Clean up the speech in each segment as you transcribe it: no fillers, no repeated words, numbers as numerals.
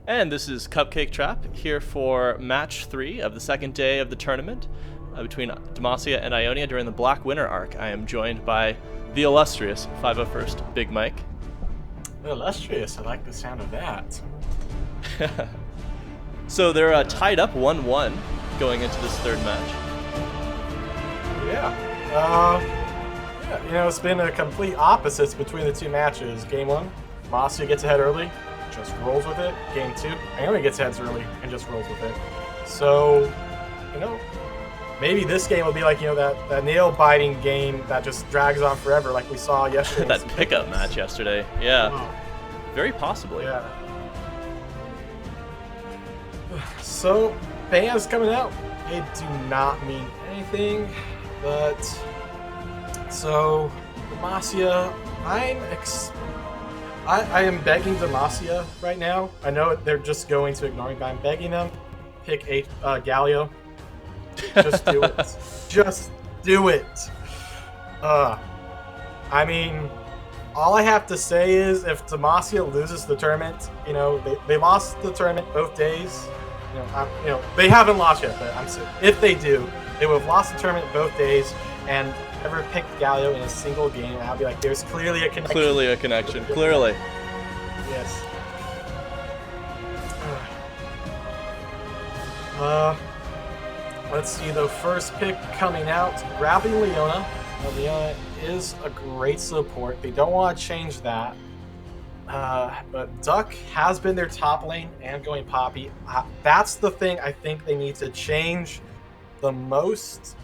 And this is Cupcake Trap here for match 3 of the second day of the tournament between Demacia and Ionia during the Black Winter arc. I am joined by the illustrious 501st Big Mike. Illustrious, I like the sound of that. So they're tied up 1-1 going into this third match. It's been a complete opposites between the two matches. Game 1, Demacia gets ahead early, just rolls with it. Game 2, Ionia gets ahead early and just rolls with it. So, maybe this game will be like, that nail-biting game that just drags on forever like we saw yesterday. That pickup match yesterday. Yeah. Very possibly. Yeah. So, bans coming out. They do not mean anything, but... So, Demacia, I am begging Demacia right now. I know they're just going to ignore me, but I'm begging them. Pick Galio. Just do it. Just do it. All I have to say is if Demacia loses the tournament, they lost the tournament both days. They haven't lost yet, but if they do, they would have lost the tournament both days and never picked Galio in a single game. And I'll be like, there's clearly a connection. Clearly a connection. Clearly. Yes. Let's see, the first pick coming out, grabbing Leona. Leona is a great support. They don't want to change that. But Duck has been their top lane and going Poppy. That's the thing I think they need to change the most.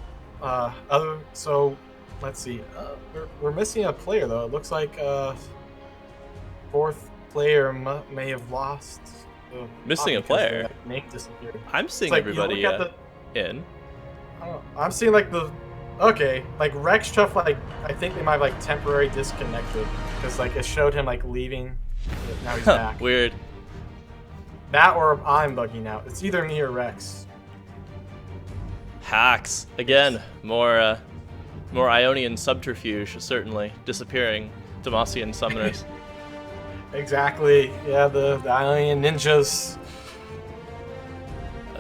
So let's see. We're missing a player though. It looks like fourth player may have lost. Missing a player. Make disappear. I'm seeing everybody in. I'm seeing like Rex Chuff, I think they might have temporary disconnected because it showed him leaving. Now he's back. Weird. That or I'm bugging out. It's either me or Rex. Hacks again. More Ionian subterfuge, certainly disappearing Demacian summoners. Exactly. Yeah, the Ionian ninjas.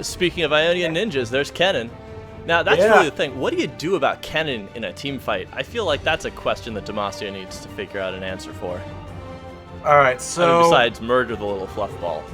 Speaking of Ionian ninjas, there's Kennen. Now, that's really the thing. What do you do about Kennen in a team fight? I feel like that's a question that Demacia needs to figure out an answer for. All right, so... besides murder the little fluff ball.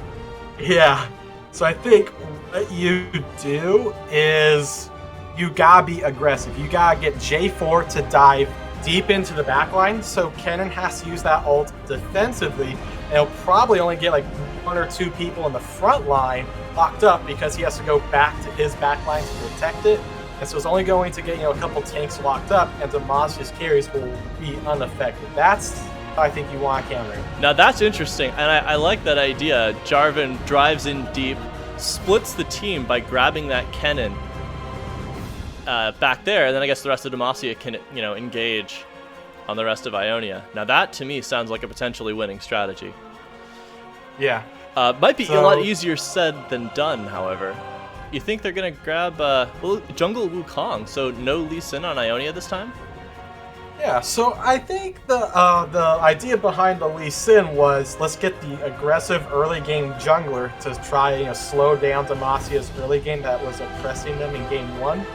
Yeah. So I think what you do is you gotta be aggressive. You gotta get J4 to dive deep into the backline, so Kennen has to use that ult defensively, and he'll probably only get 1 or 2 people in the front line locked up because he has to go back to his backline to protect it, and so it's only going to get a couple tanks locked up, and Demacia's carries will be unaffected. That's how I think you want to counter it. Now that's interesting, and I like that idea. Jarvan drives in deep, splits the team by grabbing that Kennen back there, and then I guess the rest of Demacia can engage on the rest of Ionia. Now that to me sounds like a potentially winning strategy. Yeah. Might be a lot easier said than done, however. You think they're gonna grab Jungle Wukong, so no Lee Sin on Ionia this time? Yeah, so I think the idea behind the Lee Sin was let's get the aggressive early game jungler to try slow down Demacia's early game that was oppressing them in game 1.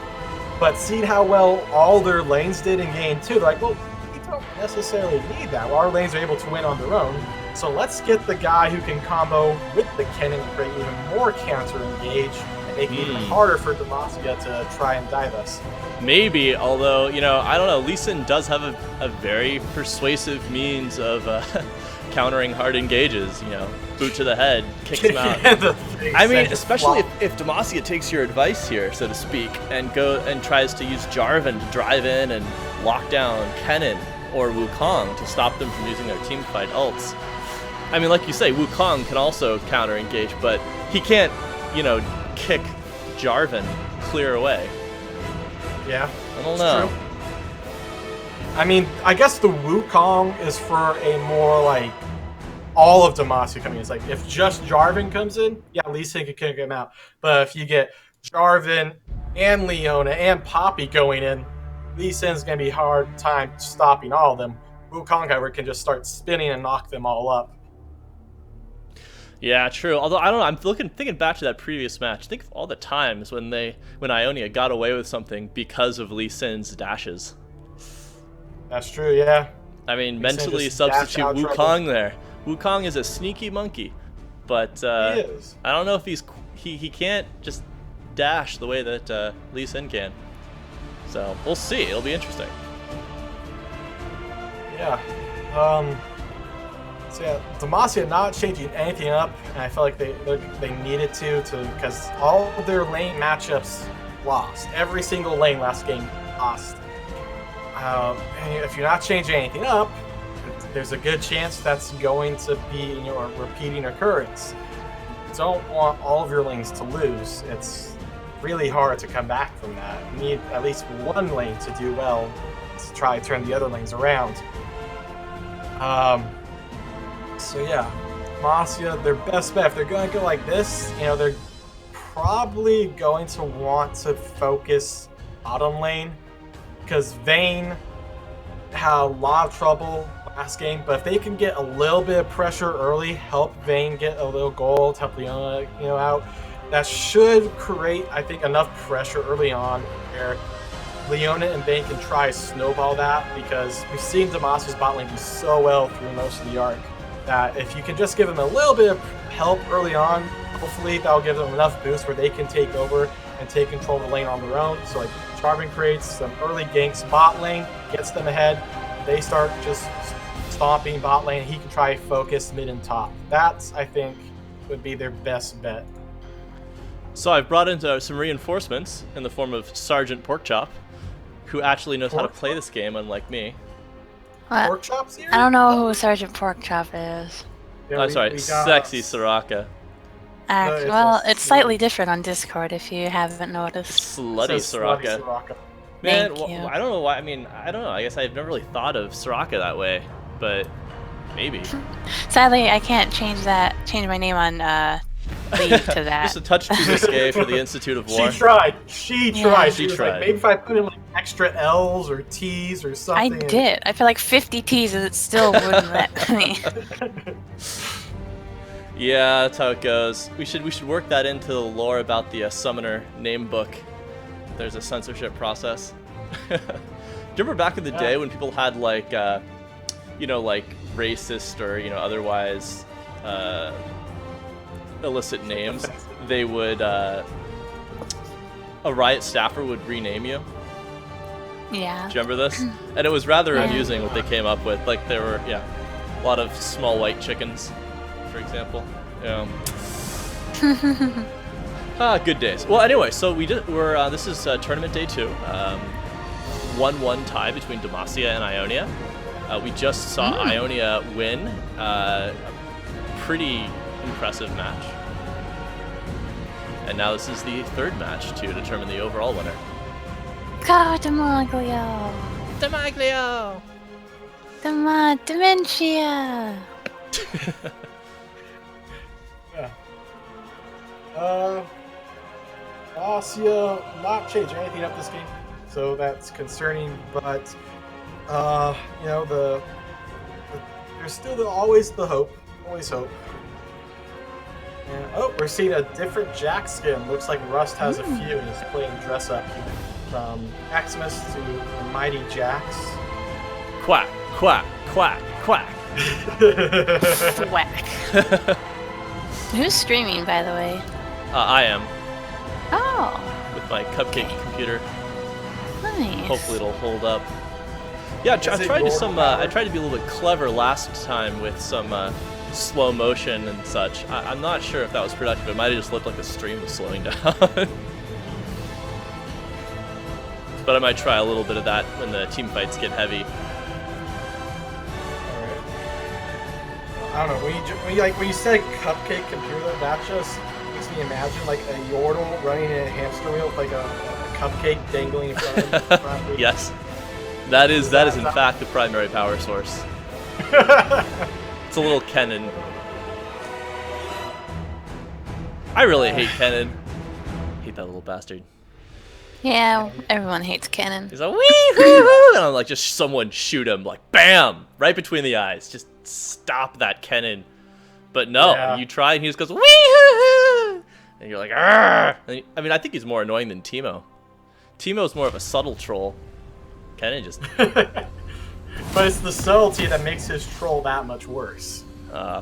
But seeing how well all their lanes did in game 2, they're like, well, we don't necessarily need that. Well, our lanes are able to win on their own. So let's get the guy who can combo with the Kennen and create even more counter-engage and make it even harder for Demacia to try and dive us. Maybe, although, I don't know, Lee Sin does have a very persuasive means of countering hard engages, boot to the head, kicks him out. I mean, especially if Demacia takes your advice here, so to speak, and tries to use Jarvan to drive in and lock down Kennen or Wukong to stop them from using their team fight ults. I mean, like you say, Wukong can also counter engage, but he can't, kick Jarvan clear away. Yeah, I don't know. True. I mean, I guess the Wukong is for a more all of Demacia coming in. It's if just Jarvan comes in, yeah, Lee Sin can kick him out. But if you get Jarvan and Leona and Poppy going in, Lee Sin's going to be hard time stopping all of them. Wukong, however, can just start spinning and knock them all up. Yeah, true. Although I don't know, I'm thinking back to that previous match. Think of all the times when Ionia got away with something because of Lee Sin's dashes. That's true, yeah. I mean, mentally substitute Wukong there. Wukong is a sneaky monkey, but he is. I don't know if he can't just dash the way that Lee Sin can. So we'll see. It'll be interesting. Yeah. So yeah, Demacia not changing anything up, and I feel like they needed to because all of their lane matchups lost. Every single lane last game lost. And if you're not changing anything up, there's a good chance that's going to be a repeating occurrence. You don't want all of your lanes to lose. It's really hard to come back from that. You need at least one lane to do well to try to turn the other lanes around. So yeah, Demacia, their best bet, if they're going to go like this, they're probably going to want to focus bottom lane, because Vayne had a lot of trouble last game, but if they can get a little bit of pressure early, help Vayne get a little gold, help Leona out, that should create, I think, enough pressure early on where Leona and Vayne can try to snowball that, because we've seen Demacia's bot lane do so well through most of the arc that if you can just give them a little bit of help early on, hopefully that'll give them enough boost where they can take over and take control of the lane on their own. So like Charvin creates some early ganks bot lane, gets them ahead, they start just stomping bot lane, he can try to focus mid and top. That's, I think, would be their best bet. So I've brought in some reinforcements in the form of Sergeant Porkchop, who actually knows how to play this game, unlike me. What? Porkchop's here? I don't know who Sergeant Porkchop is. Yeah, sorry, Sexy Soraka. Well, it's slightly different on Discord if you haven't noticed. Slutty Soraka. Man, Thank you. I don't know why. I mean, I don't know. I guess I've never really thought of Soraka that way, but maybe. Sadly, I can't change my name on League to that. Just a touch too risque for the Institute of War. She tried. She tried. She was tried. Like, maybe if I put in like extra L's or T's or I something. did. I feel like 50 T's and it still wouldn't let me. Yeah, that's how it goes. We should work that into the lore about the summoner name book. There's a censorship process. Do you remember back in the day when people had like, like racist or otherwise illicit names? They would a Riot staffer would rename you. Yeah. Do you remember this? And it was rather amusing what they came up with. Like there were a lot of small white chickens, for example. Good days. Well, anyway, so we're this is tournament day 2. 1-1 tie between Demacia and Ionia. We just saw Ionia win a pretty impressive match. And now this is the third match to determine the overall winner. Go, Demoglio! Demoglio! Dementia! Demacia not changing anything up this game, so that's concerning. But there's still always the hope. Always hope. And, we're seeing a different Jack skin. Looks like Rust has a few and is playing dress up here. From Maximus to Mighty Jax. Quack, quack, quack, quack. Whack. Who's streaming, by the way? I am. Oh. With my cupcake computer. Nice. Hopefully it'll hold up. Yeah, I tried to be a little bit clever last time with some slow motion and such. I'm not sure if that was productive. It might have just looked like the stream was slowing down. But I might try a little bit of that when the team fights get heavy. Alright. I don't know, when you said cupcake computer, that just makes me imagine like a Yordle running in a hamster wheel with like a cupcake dangling in front of him. Yes. That is in fact the primary power source. It's a little Kennen. I really hate Kennen. Hate that little bastard. Yeah, everyone hates Kennen. He's like, wee wee woo, and I'm like, just someone shoot him, like, bam, right between the eyes. Just stop that Kennen But no, Yeah. you try and he just goes, wee, and you're like, argh! I mean, I think he's more annoying than Teemo. Teemo's more of a subtle troll. Kennen just... But it's the subtlety that makes his troll that much worse.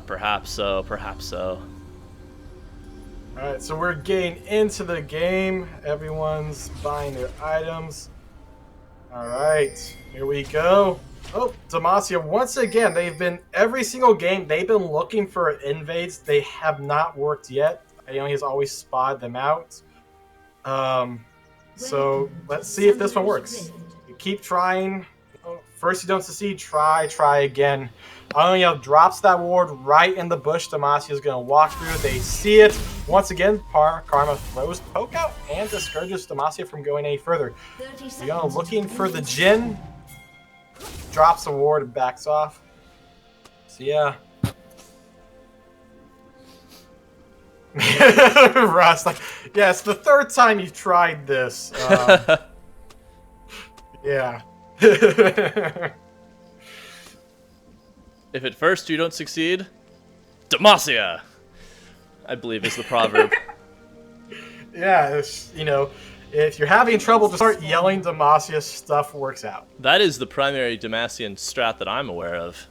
Perhaps so, perhaps so. Alright, so we're getting into the game. Everyone's buying their items. Alright, here we go. Oh, Demacia, once again, every single game, they've been looking for invades. They have not worked yet. Aomi has always spotted them out. So let's see if this one works. You keep trying. First you don't succeed, try again. Aomi drops that ward right in the bush. Demacia is going to walk through. They see it. Once again, Karma throws poke out and discourages Demacia from going any further. Leona looking for the Jhin. Drops the ward and backs off. So yeah. Russ, like, yeah, it's the third time you've tried this. Yeah. If at first you don't succeed, Demacia, I believe is the proverb. Yeah, if you're having trouble, just start yelling Demacia, stuff works out. That is the primary Demacian strat that I'm aware of.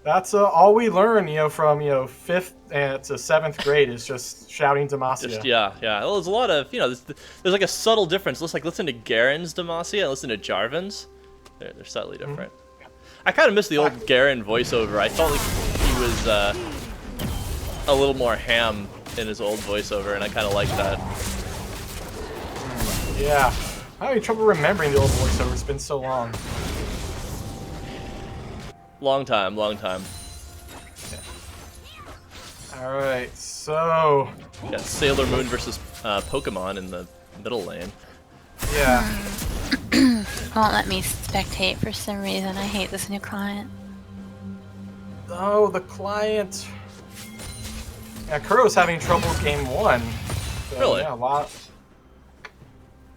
That's all we learn, from 5th to 7th grade is just shouting Demacia. Yeah. Well, there's a lot of there's like a subtle difference. Listen to Garen's Demacia and listen to Jarvan's. They're subtly different. I kind of miss the old Garen voiceover. I felt like he was a little more ham in his old voiceover, and I kind of liked that. Yeah, I'm having trouble remembering the old voiceover. It's been so long. Long time. Alright, so... We got Sailor Moon versus Pokemon in the middle lane. Yeah. Won't let me spectate for some reason. I hate this new client. Oh, the client... Yeah, Kuro's having trouble with game 1. So, Really? Yeah, a lot...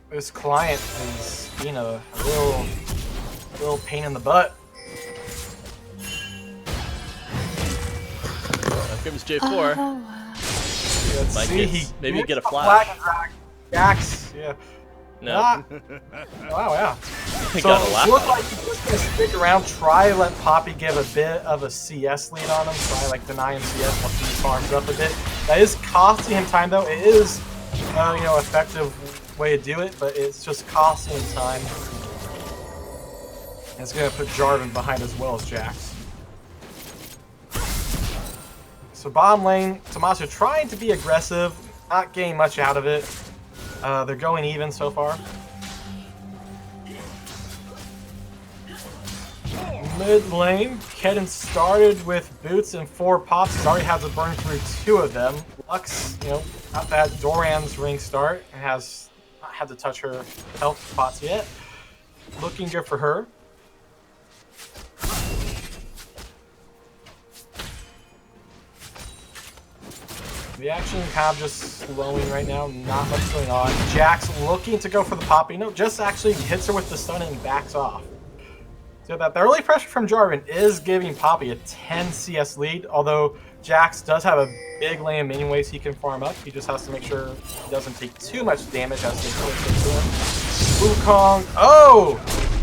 This client is being a little pain in the butt. Here comes J4. Let's Might see, maybe get a flash. Jax, yeah. No. Wow, yeah. He So got a laugh it looks out like of it. he's just going to stick around, try let Poppy give a bit of a CS lead on him, try deny him CS once he farms up a bit. That is costing him time though. It is, effective way to do it, but it's just costing him time. And it's going to put Jarvan behind as well as Jax. So bottom lane, Demacia trying to be aggressive, not getting much out of it. They're going even so far. Mid lane, Kennen started with boots and 4 pops. He's already had to burn through 2 of them. Lux, not bad. Doran's ring start and has not had to touch her health pots yet. Looking good for her. The action kind of just slowing right now, not much going on. Jax looking to go for the pop, just actually hits her with the stun and backs off. So that the early pressure from Jarvan is giving Poppy a 10 CS lead, although Jax does have a big lane of minion waves he can farm up. He just has to make sure he doesn't take too much damage as they push into him. Wukong,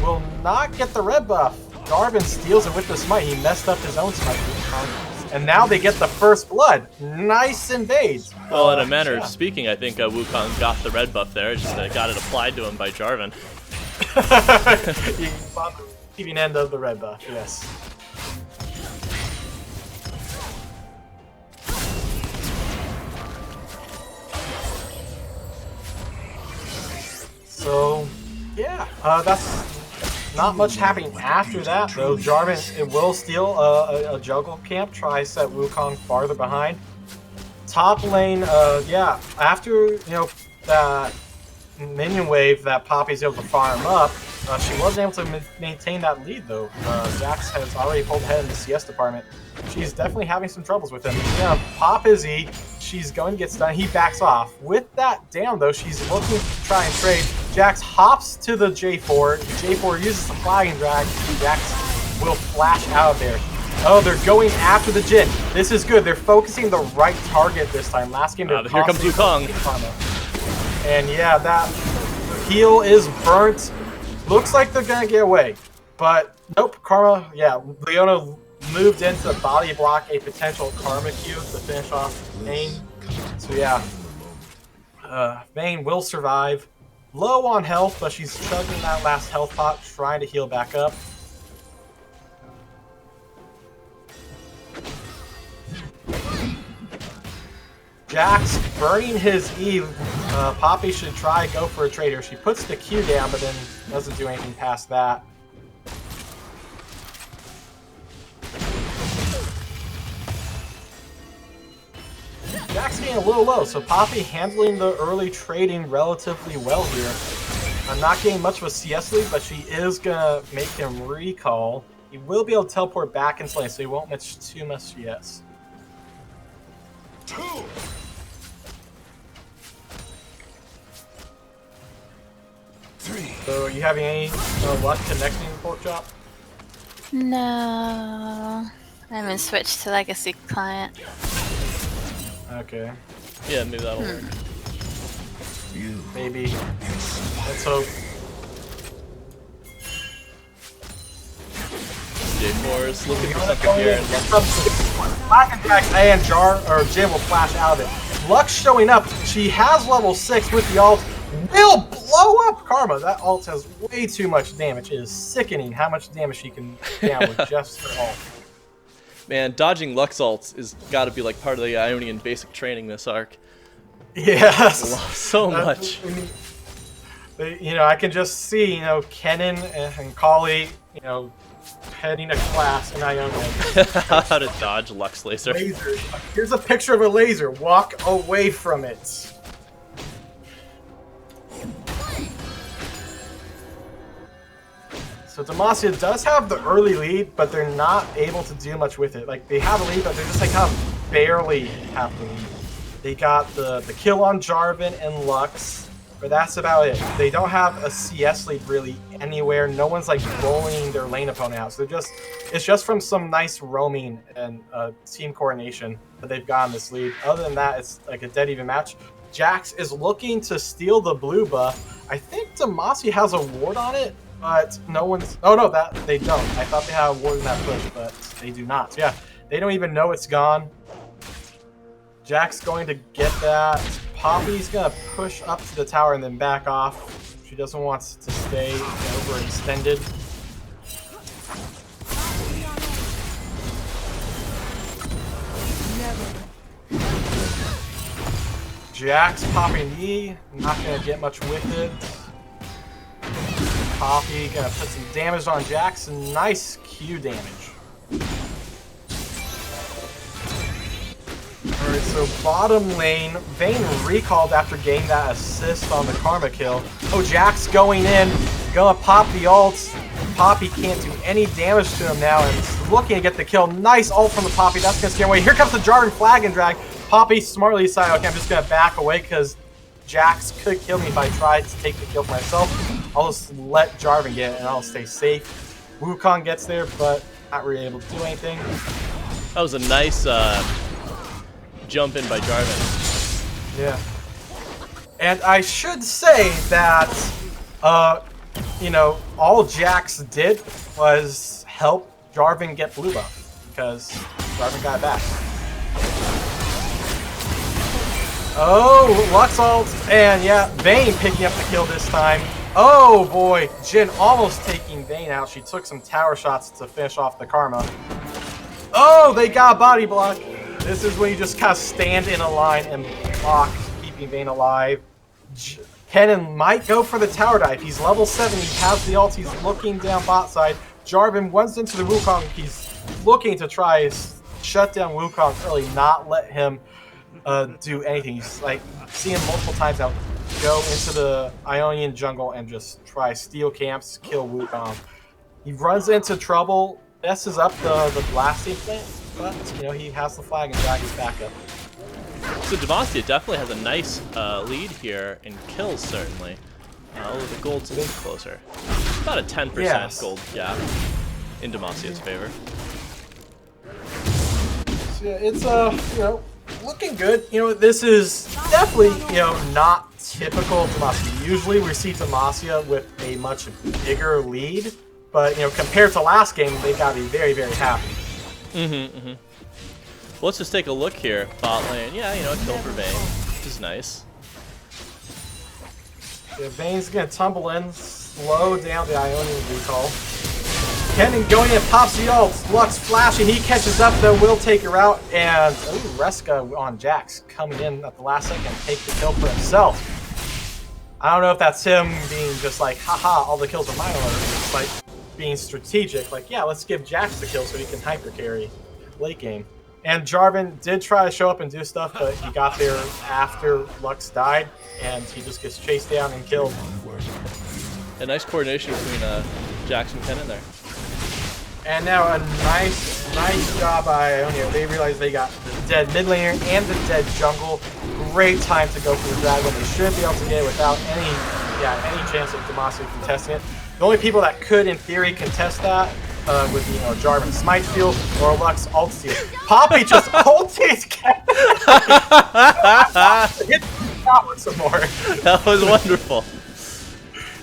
will not get the red buff. Jarvan steals it with the smite. He messed up his own smite. And now they get the first blood. Nice invade. Well, in a manner of speaking, I think Wukong got the red buff there. Just got it applied to him by Jarvan. You found the receiving end of the red buff, yes. So, yeah, that's not much happening after that, though. Jarvan, it will steal a jungle camp, try to set Wukong farther behind. Top lane, yeah, after, that minion wave that Poppy's able to farm up, she wasn't able to maintain that lead, though. Jax has already pulled ahead in the CS department. She's definitely having some troubles with him. Yeah, Pop is E. She's going to get stunned. He backs off. With that down, though, she's looking to try and trade. Jax hops to the J4. The J4 uses the flying drag. Jax will flash out of there. He Oh, they're going after the Jhin. This is good. They're focusing the right target this time. Last game, they're here comes Wukong. And yeah, that heal is burnt. Looks like they're gonna get away, but nope. Karma, yeah, Leona moved in to body block a potential Karma Q to finish off Vayne. So yeah, Vayne will survive. Low on health, but she's chugging that last health pot, trying to heal back up. Jax burning his E. Poppy should try go for a trade here. She puts the Q down, but then doesn't do anything past that. Jax getting a little low, so Poppy handling the early trading relatively well here. I'm not getting much of a CS lead, but she is gonna make him recall. He will be able to teleport back into lane, so he won't miss too much CS. So, are you having any luck connecting Pork Chop? No. I haven't switched to Legacy client. Okay. Yeah, maybe that'll work. Maybe. Let's hope. J4 is looking for something here. Black Attack and Jhin will flash out of it. Lux showing up. She has level 6 with the ult. Will blow up Karma. That ult has way too much damage. It is sickening how much damage she can down with just her ult. Man, dodging Lux ults is got to be like part of the Ionian basic training this arc. Yes. So much. You know, I can just see, you know, Kennen and Kali, you know, heading a class in Ionia. How to dodge Lux laser. Laser. Here's a picture of a laser. Walk away from it. So Demacia does have the early lead, but they're not able to do much with it. Like, they have a lead, but they're just like kind of barely have the lead. They got the kill on Jarvan and Lux, but that's about it. They don't have a CS lead really anywhere. No one's like rolling their lane opponent out. So it's just from some nice roaming and team coordination that they've gotten this lead. Other than that, it's like a dead even match. Jax is looking to steal the blue buff. I think Demacia has a ward on it, but no one's... Oh no, that they don't. I thought they had a ward in that push, but they do not. So yeah, they don't even know it's gone. Jack's going to get that. Poppy's gonna push up to the tower and then back off. She doesn't want to stay overextended. Jack's popping E, not gonna get much with it. Poppy gonna put some damage on Jax, and nice Q damage. Alright, so bottom lane, Vayne recalled after getting that assist on the Karma kill. Oh, Jax going in, gonna pop the ult. Poppy can't do any damage to him now, and is looking to get the kill. Nice ult from the Poppy, that's gonna scare away. Here comes the Jarvan flag and drag. Poppy smartly decided, okay, I'm just gonna back away because Jax could kill me if I tried to take the kill for myself. I'll just let Jarvan get it and I'll stay safe. Wukong gets there, but not really able to do anything. That was a nice jump in by Jarvan. Yeah. And I should say that, you know, all Jax did was help Jarvan get blue buff, because Jarvan got it back. Oh, Lux ult, and yeah, Vayne picking up the kill this time. Oh boy, Jhin almost taking Vayne out. She took some tower shots to finish off the Karma. Oh, they got a body block. This is when you just kind of stand in a line and block, keeping Vayne alive. Kennen might go for the tower dive. He's level 7, he has the ult, he's looking down bot side. Jarvan runs into the Wukong, he's looking to try to shut down Wukong early, not let him do anything. He's like, see him multiple times now go into the Ionian jungle and just try steal camps, kill Wukong. He runs into trouble, messes up the blasting plant, but you know, he has the flag and drags back up. So Demacia definitely has a nice lead here in kills, certainly. Although the gold's a little closer. About a 10% Yes. gold gap in Demacia's favor. Yeah, it's looking good. This is definitely not typical of Demacia. Usually we see Demacia with a much bigger lead, but compared to last game, they got to be very, very happy. Well, let's just take a look here. Bot lane, yeah, a kill for Vayne, which is nice. Yeah, Vayne's gonna tumble in, slow down the Ionian recall. Kennen going in, pops the ult, Lux flashing, he catches up though, will take her out, and Reska on Jax coming in at the last second, take the kill for himself. I don't know if that's him being just like, haha, all the kills are mine, or it's like being strategic, like, yeah, let's give Jax the kill so he can hyper carry late game. And Jarvan did try to show up and do stuff, but he got there after Lux died, and he just gets chased down and killed. A nice coordination between Jax and Kennen there. And now a nice job by Ionia. They realize they got the dead mid laner and the dead jungle. Great time to go for the dragon. They should be able to get it without any chance of Demacia contesting it. The only people that could, in theory, contest that would be Jarvan Smite Field or Lux ult steal. Poppy just ulties Kennen. Hit that one some more. That was wonderful.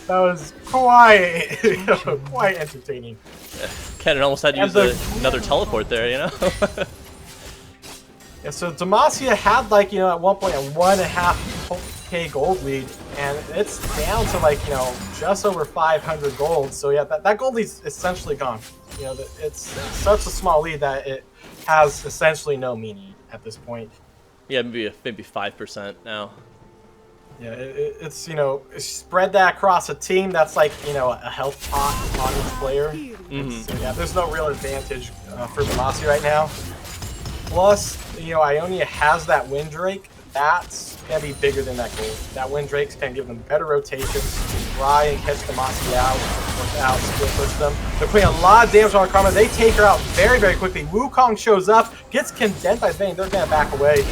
That was quite entertaining. Yeah. Kennen almost had to use another teleport there, Yeah, so Demacia had at one point a 1.5K gold lead, and it's down to just over 500 gold. So yeah, that gold lead's essentially gone. It's such a small lead that it has essentially no meaning at this point. Yeah, maybe 5% now. Yeah, it's spread that across a team that's a health pot on each player. So yeah, there's no real advantage for Demacia right now. Plus, Ionia has that Windrake. That's gonna be bigger than that gold. That Windrake's gonna give them better rotations, try and catch Demacia out without split push them. They're putting a lot of damage on Karma. They take her out very, very quickly. Wukong shows up, gets condemned by Vayne. They're gonna back away.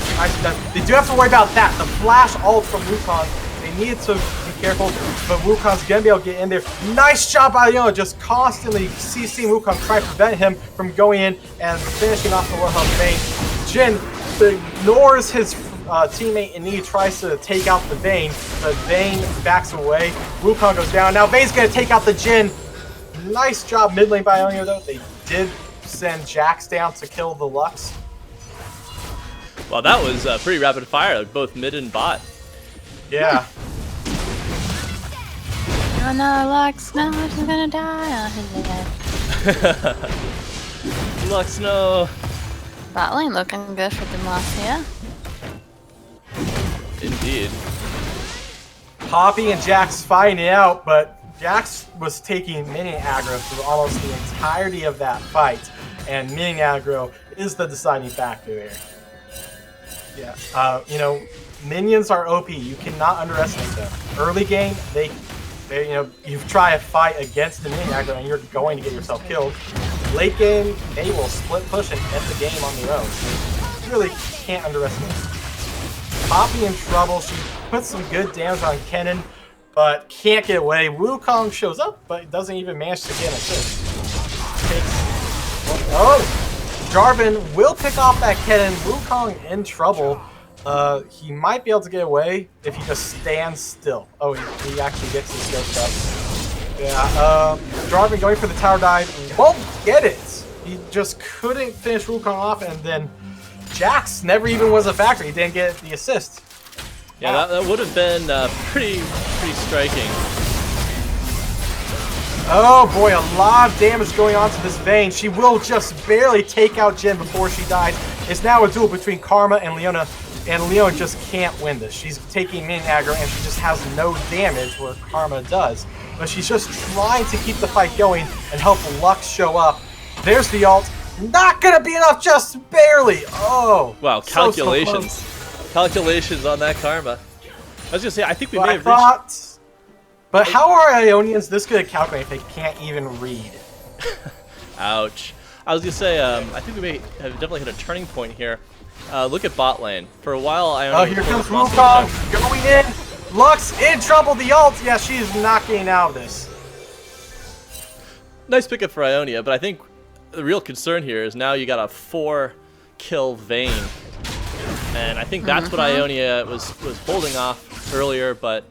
They do have to worry about that. The flash ult from Wukong. They need to be careful, but Wukong's gonna be able to get in there. Nice job by Ionia, just constantly CCing Wukong, trying to prevent him from going in and finishing off the low health Vayne. Jhin ignores his teammate and he tries to take out the Vayne, but Vayne backs away. Wukong goes down. Now Vayne's gonna take out the Jhin. Nice job mid lane by Ionia though. They did send Jax down to kill the Lux. Well, that was pretty rapid fire, both mid and bot. Yeah. Oh no, Lux, no, she's gonna die. Oh, he's dead. Lux, no. Bot lane looking good for Demacia. Indeed. Poppy and Jax fighting it out, but Jax was taking minion aggro through almost the entirety of that fight, and minion aggro is the deciding factor there. Yeah, minions are OP. You cannot underestimate them. Early game, you try a fight against the minion aggro and you're going to get yourself killed. Late game, they will split push and end the game on their own. You really can't underestimate them. Poppy in trouble. She puts some good damage on Kennen, but can't get away. Wukong shows up, but doesn't even manage to get an assist. Jarvan will pick off that Kennen. Wukong in trouble. He might be able to get away if he just stands still. Oh, he actually gets his ghost up. Yeah, Jarvan going for the tower dive. Won't get it. He just couldn't finish Wukong off, and then Jax never even was a factor. He didn't get the assist. Yeah, wow. that would have been pretty striking. Oh boy, a lot of damage going on to this Vayne. She will just barely take out Jhin before she dies. It's now a duel between Karma and Leona, and Leona just can't win this. She's taking minion aggro and she just has no damage where Karma does. But she's just trying to keep the fight going and help Lux show up. There's the ult. Not gonna be enough, just barely. Oh. Wow, calculations. So calculations on that Karma. I was gonna say, I think we may have reached... But how are Ionians this good at calculating if they can't even read? Ouch. I was gonna say, I think we may have definitely hit a turning point here. Look at bot lane. For a while, Ionia... Oh, here comes Wukong going in. Lux in trouble. The ult. Yeah, she's not getting out of this. Nice pickup for Ionia, but I think the real concern here is now you got a 4 kill Vayne. And I think that's what Ionia was holding off earlier, but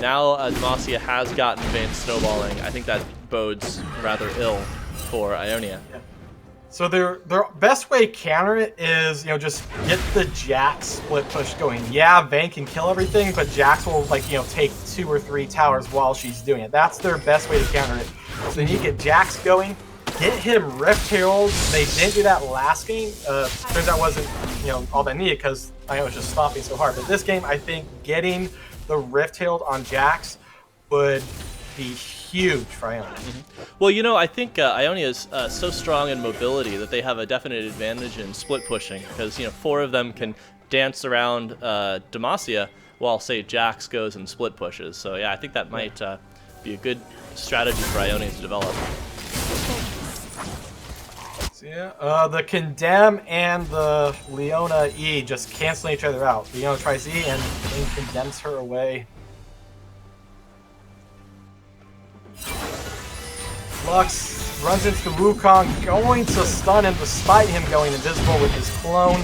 now Demacia has gotten Vayne snowballing. I think that bodes rather ill for Ionia. Yeah. So their best way to counter it is, just get the Jax split push going. Yeah, Vayne can kill everything, but Jax will take 2 or 3 towers while she's doing it. That's their best way to counter it. So you get Jax going, get him Rift Herald. They didn't do that last game. Turns out wasn't all that needed because I was just stopping so hard. But this game, I think getting the Rift Herald on Jax would be huge for Ionia. Well, I think Ionia is so strong in mobility that they have a definite advantage in split pushing because 4 of them can dance around Demacia while, say, Jax goes and split pushes. So yeah, I think that might be a good strategy for Ionia to develop. So yeah, the Condemn and the Leona E just canceling each other out. Leona tries E and condemns her away. Lux runs into the Wukong, going to stun him despite him going invisible with his clone.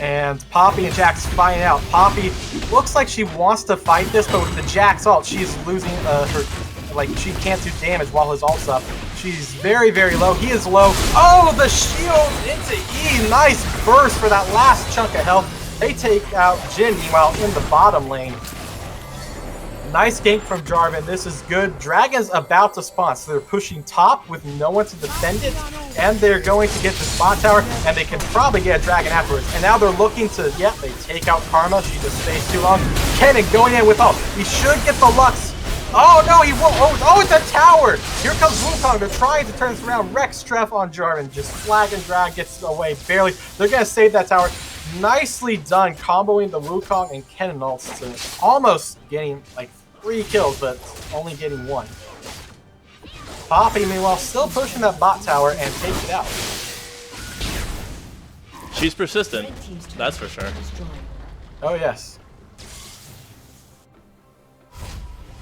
And Poppy and Jax find out. Poppy looks like she wants to fight this, but with the Jax ult, she's losing her. She can't do damage while his ult's up. She's very, very low. He is low. Oh, the shield into E. Nice burst for that last chunk of health. They take out Jhin, meanwhile, in the bottom lane. Nice gank from Jarvan. This is good. Dragon's about to spawn, so they're pushing top with no one to defend it, and they're going to get the spot tower, and they can probably get a dragon afterwards. And now they're looking to, they take out Karma. She just stays too long. Kennen going in with ult. He should get the Lux. Oh no, he won't. Oh, it's a tower. Here comes Wukong. They're trying to turn this around. Rex Streff on Jarvan. Just flag and drag, gets away barely. They're going to save that tower. Nicely done, comboing the Wukong and Kennen ults to almost getting 3 kills, but only getting 1. Poppy, meanwhile, still pushing that bot tower and takes it out. She's persistent, that's for sure. Oh, yes.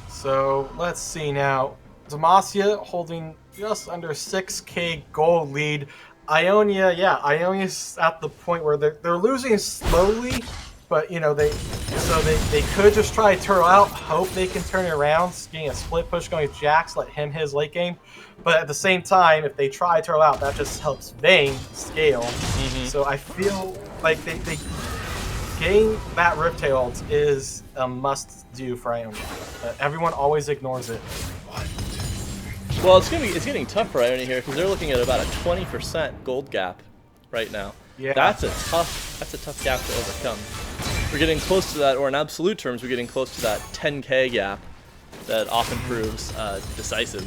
So, let's see now. Demacia holding just under 6k gold lead. Ionia, Ionia's at the point where they're losing slowly, but they could just try to turtle out, hope they can turn it around, getting a split push going with Jax, let him his late game. But at the same time, if they try to turtle out, that just helps Vayne scale. So I feel like they getting that Rift Herald is a must-do for Ionia. Everyone always ignores it. Well, it's getting tough for Ionia here because they're looking at about a 20% gold gap right now. Yeah. That's a tough gap to overcome. We're getting close to that, or in absolute terms, we're getting close to that 10k gap that often proves decisive.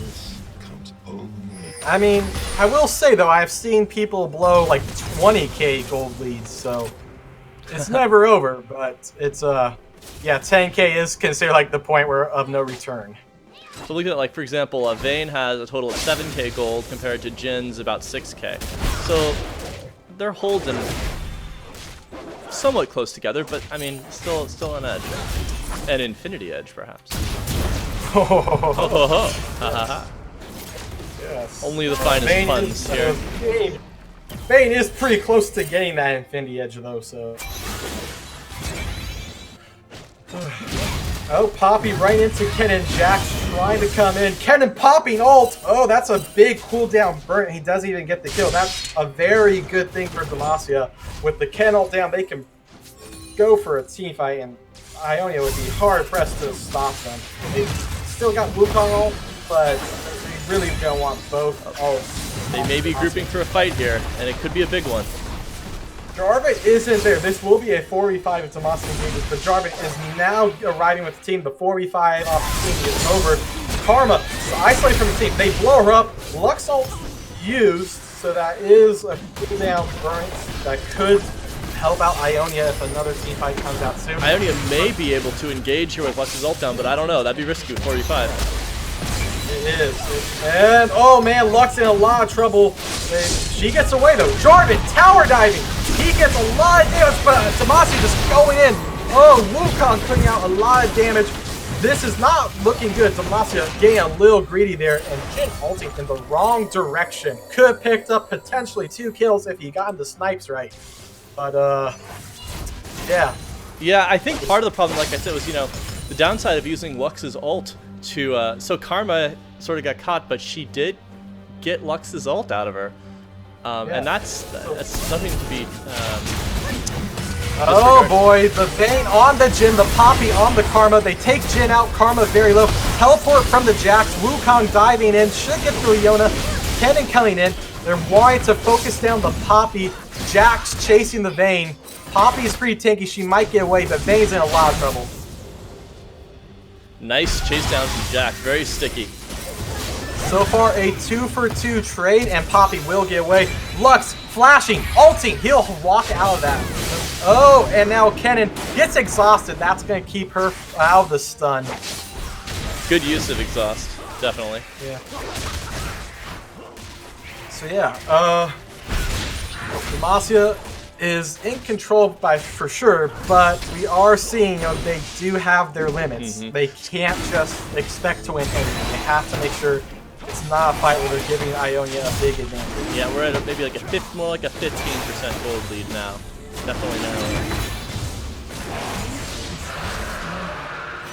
I mean, I will say though, I've seen people blow 20k gold leads, so it's never over. But it's 10k is considered the point of no return. So looking at for example, Vayne has a total of 7k gold compared to Jin's about 6k. So they're holding somewhat close together, but I mean, still an edge, an infinity edge perhaps. Yes. Only the finest Vayne puns here. Vayne is pretty close to getting that infinity edge though, so. Oh, Poppy right into Kennen. Jax trying to come in. Kennen popping ult. Oh, that's a big cooldown burn. He doesn't even get the kill. That's a very good thing for Demacia. With the Kennen ult down, they can go for a team fight, and Ionia would be hard pressed to stop them. They still got Wukong ult, but they really don't want both ults. They may be grouping for a fight here, and it could be a big one. Jarvan isn't there. This will be a 4v5 if Demacia engages, but Jarvan is now arriving with the team. The 4v5 opportunity is over. Karma isolated from the team. They blow her up. Lux ult used, so that is a cooldown burn that could help out Ionia if another team fight comes out soon. Ionia may be able to engage here with Lux's ult down, but I don't know. That'd be risky with 4v5. It is. And, oh man, Lux in a lot of trouble. She gets away though. Jarvan, tower diving. He gets a lot of damage, but Demacia just going in. Oh, Wukong putting out a lot of damage. this is not looking good. Demacia getting a little greedy there, and Jin ulting in the wrong direction. Could have picked up potentially 2 kills if he got the snipes right. But, yeah. Yeah, I think part of the problem, like I said, was, you know, the downside of using Lux's ult to, so Karma sort of got caught, but she did get Lux's ult out of her. And that's something to be, oh boy, the Vayne on the Jin, the Poppy on the Karma. They take Jin out, Karma very low. Teleport from the Jax, Wukong diving in, should get through Iona. Kennen coming in. They're wanting to focus down the Poppy. Jax chasing the Vayne. Poppy's pretty tanky, she might get away, but Vayne's in a lot of trouble. Nice chase down from Jax, very sticky. So far, a 2-for-2 trade, and Poppy will get away. Lux flashing, ulting, he'll walk out of that. Oh, and now Kennen gets exhausted. That's going to keep her out of the stun. Good use of exhaust, definitely. Yeah. So yeah, Demacia is in control for sure, but we are seeing they do have their limits. They can't just expect to win anything. They have to make sure it's not a fight where they're giving Ionia a big advantage. Yeah, we're at maybe like more like a 15% gold lead now. Definitely narrowing.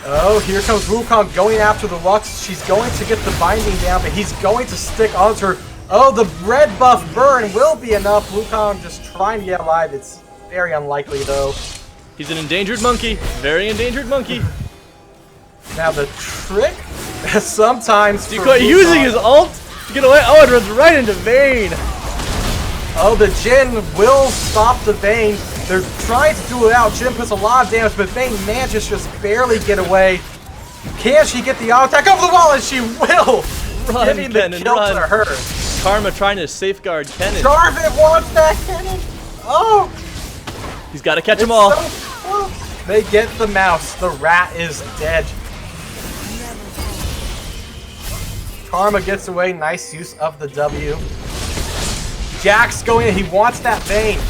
Oh, here comes Wukong going after the Lux. She's going to get the binding down, but he's going to stick onto her. Oh, the red buff burn will be enough. Wukong just trying to get alive. It's very unlikely, though. He's an endangered monkey. Very endangered monkey. Now, the trick sometimes Decoy using his ult to get away. Oh, it runs right into Vayne. Oh, the Jin will stop the Vayne. They're trying to do it out. Jin puts a lot of damage, but Vayne manages just barely get away. Can she get the auto attack over the wall? And she will! Run, Giving the Kennen, kill run. to her. Karma trying to safeguard Kennen. Jarvan wants that Kennen! Oh! He's got to catch them all. So close. They get the mouse. The rat is dead. Karma gets away. Nice use of the W. Jax going in. He wants that Vayne.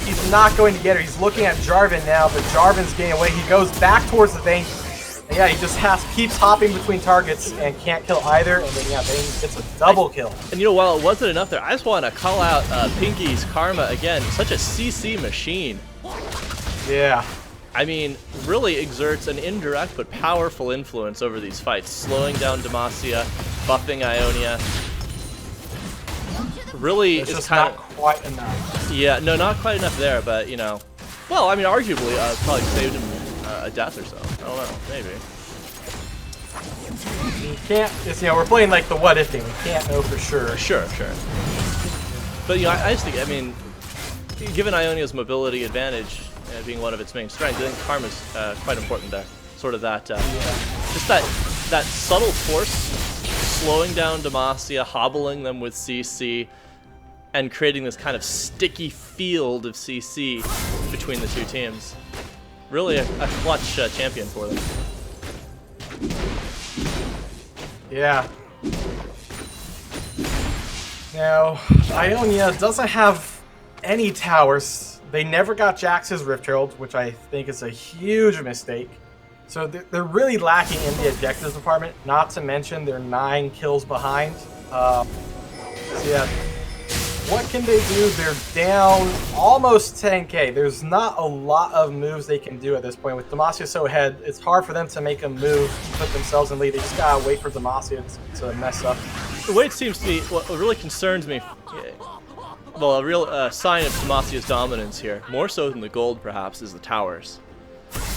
He's not going to get her. He's looking at Jarvan now, but Jarvan's getting away. He goes back towards the Vayne. And yeah, he just keeps hopping between targets and can't kill either. And then yeah, Vayne gets a double kill. And you know, while it wasn't enough there, I just want to call out Pinky's Karma again. Such a CC machine. Yeah. I mean, really exerts an indirect but powerful influence over these fights, slowing down Demacia, buffing Ionia. Really, it's is just kind not quite enough. Yeah, no, not quite enough there, but you know, well, I mean, arguably, probably saved him a death or so. I don't know, maybe. You can't. It's, you know, we're playing like the what if game. We can't know for sure. Sure. But you know, I just think, I mean, given Ionia's mobility advantage being one of its main strengths, I think Karma's quite important there. Sort of that, just that subtle force, slowing down Demacia, hobbling them with CC, and creating this kind of sticky field of CC between the two teams. Really a clutch champion for them. Yeah. Now, Ionia doesn't have any towers. They never got Jax's Rift Herald, which I think is a huge mistake. So they're really lacking in the objectives department, not to mention they're 9 kills behind. So yeah, what can they do? They're down almost 10k. There's not a lot of moves they can do at this point. With Demacia so ahead, it's hard for them to make a move to put themselves in lead. They just gotta wait for Demacia to mess up. The way it seems to me, what really concerns me, well, a real sign of Demacia's dominance here, more so than the gold perhaps, is the towers.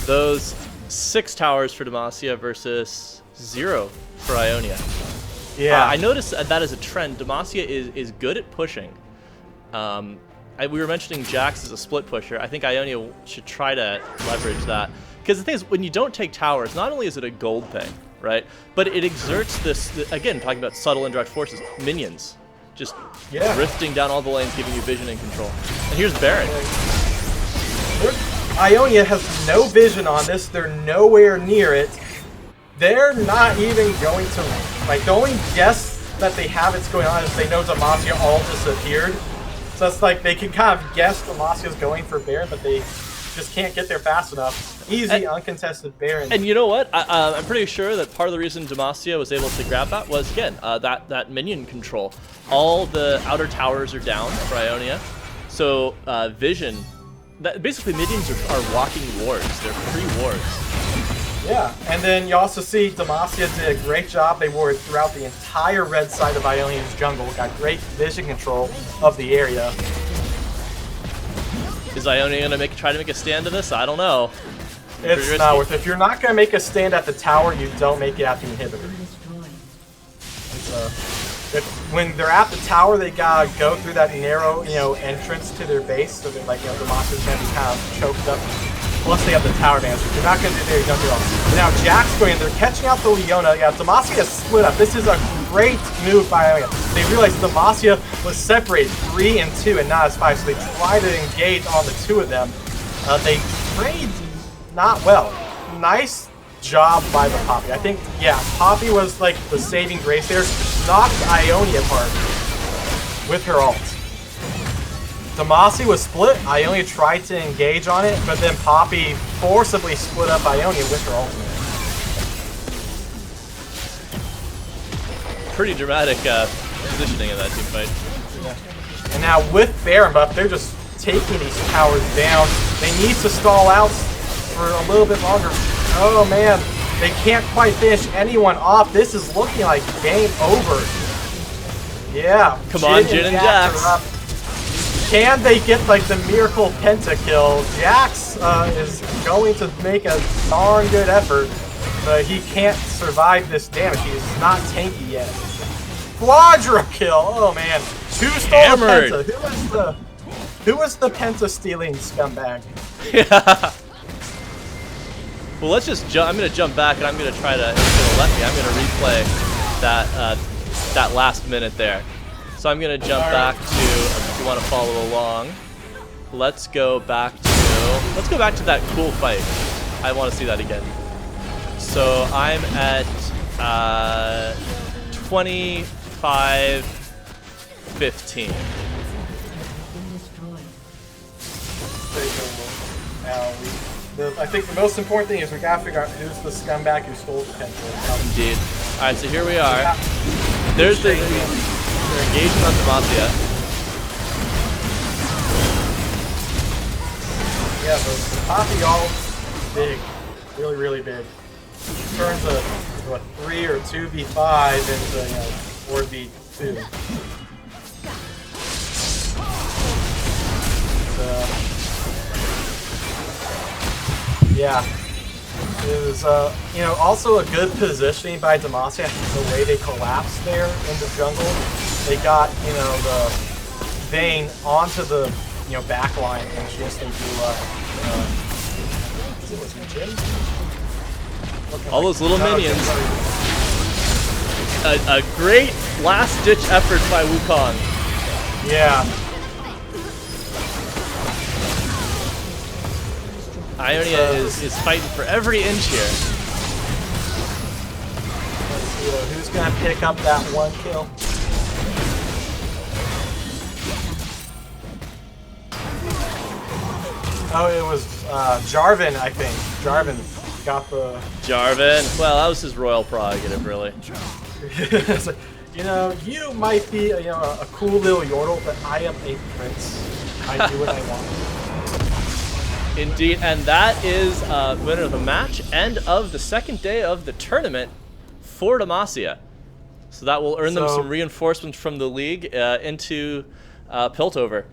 Those 6 towers for Demacia versus 0 for Ionia. Yeah. I noticed that as a trend, Demacia is good at pushing. We were mentioning Jax as a split pusher. I think Ionia should try to leverage that. Because the thing is, when you don't take towers, not only is it a gold thing, right? But it exerts this, again, talking about subtle indirect forces, minions. Just drifting down all the lanes, giving you vision and control. And here's Baron. Ionia has no vision on this. They're nowhere near it. They're not even going to, like, the only guess that they have it's going on is they know Demacia all disappeared. So it's like they can kind of guess Demacia's going for Baron, but they just can't get there fast enough. Easy, uncontested Baron. And you know what? I'm pretty sure that part of the reason Demacia was able to grab that was, again, that minion control. All the outer towers are down for Ionia. So Vision, basically minions are walking wards. They're free wards. Yeah, and then you also see Demacia did a great job. They warded throughout the entire red side of Ionia's jungle. Got great vision control of the area. Is Ionia gonna try to make a stand of this? I don't know. It's not worth it. If you're not gonna make a stand at the tower, you don't make it at the inhibitor. When they're at the tower, they gotta go through that narrow, entrance to their base. So they're like, Demacia's gonna be kind of choked up. Plus they have the tower advantage. If you're not going to do there, you don't do it all. Now Jack's going in. They're catching out the Leona. Yeah, Demacia is split up. This is a great move by Ionia. They realized Demacia was separated 3 and 2 and not as 5, so they tried to engage on the 2 of them. They played not well. Nice job by the Poppy. I think, yeah, Poppy was like the saving grace there. Knocked Ionia apart with her ult. Demacia was split. Ionia tried to engage on it, but then Poppy forcibly split up Ionia with her ultimate. Pretty dramatic positioning in that team fight. Yeah. And now with Baron buff, they're just taking these towers down. They need to stall out for a little bit longer. Oh man, they can't quite finish anyone off. This is looking like game over. Yeah. Come on, Jhin and Jax. Can they get like the miracle pentakill? Jax is going to make a darn good effort, but he can't survive this damage. He's not tanky yet. Quadra kill! Oh man, 2 stole the penta. Who was the penta stealing scumbag? Yeah. Well, let's just jump. I'm gonna jump back and I'm gonna try to. It's gonna let me. I'm gonna replay that last minute there. So I'm gonna jump back to, if you want to follow along, let's go back to that cool fight. I want to see that again. So I'm at 25-15. Now, I think the most important thing is we gotta figure out who's the scumbag who stole the pentakill. Indeed. All right, so here we are. There's the. They're engaging on Demacia. Yeah, the Poppy ult big. Really, really big. Turns a 3 or 2v5 into 4v2. Yeah. It was, also a good positioning by Demacia. The way they collapsed there in the jungle. They got, the Vayne onto the, back line and she instantly blew up. Was it Jhin? All those little minions. A great last-ditch effort by Wukong. Yeah. Ionia is fighting for every inch here. Let's see who's gonna pick up that 1 kill. Oh, it was Jarvan, I think. Jarvan got the... Jarvan? Well, that was his royal prerogative, really. You might be a cool little yordle, but I am a prince. I do what I want. Indeed, and that is winner of the match and of the second day of the tournament for Demacia. So that will earn them some reinforcements from the league into Piltover.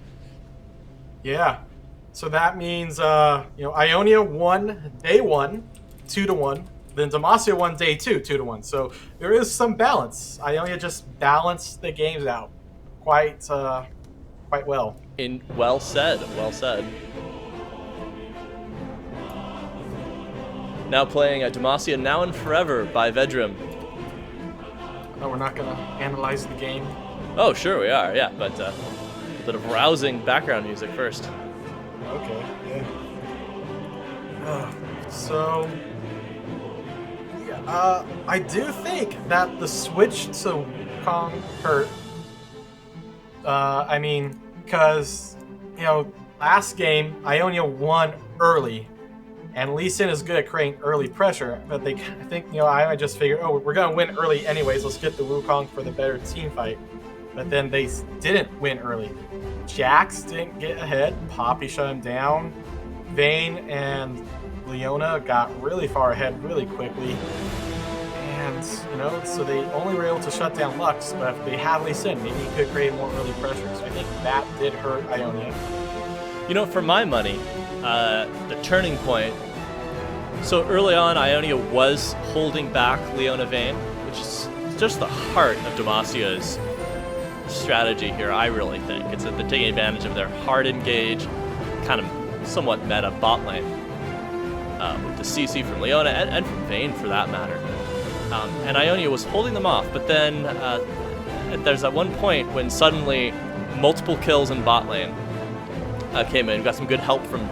Yeah. So that means, Ionia won day 1, 2-1. Then Demacia won day 2, 2-1. So there is some balance. Ionia just balanced the games out quite well. Well said. Well said. Now playing Demacia Now and Forever by Vedrim. No, we're not going to analyze the game. Oh, sure we are, yeah, but a bit of rousing background music first. Okay, yeah. I do think that the switch to Wukong hurt. Because, last game, Ionia won early. And Lee Sin is good at creating early pressure, but I think, I just figured, we're going to win early anyways. Let's get the Wukong for the better team fight. But then they didn't win early. Jax didn't get ahead. Poppy shut him down. Vayne and Leona got really far ahead really quickly. And, so they only were able to shut down Lux, but if they had Lee Sin, maybe he could create more early pressure. So I think that did hurt Ionia. For my money, the turning point. So early on, Ionia was holding back Leona Vayne, which is just the heart of Demasia's strategy here, I really think. It's that they're taking advantage of their hard engage, kind of somewhat meta bot lane, with the CC from Leona and from Vayne for that matter. And Ionia was holding them off, but then there's at one point when suddenly multiple kills in bot lane came in. We got some good help from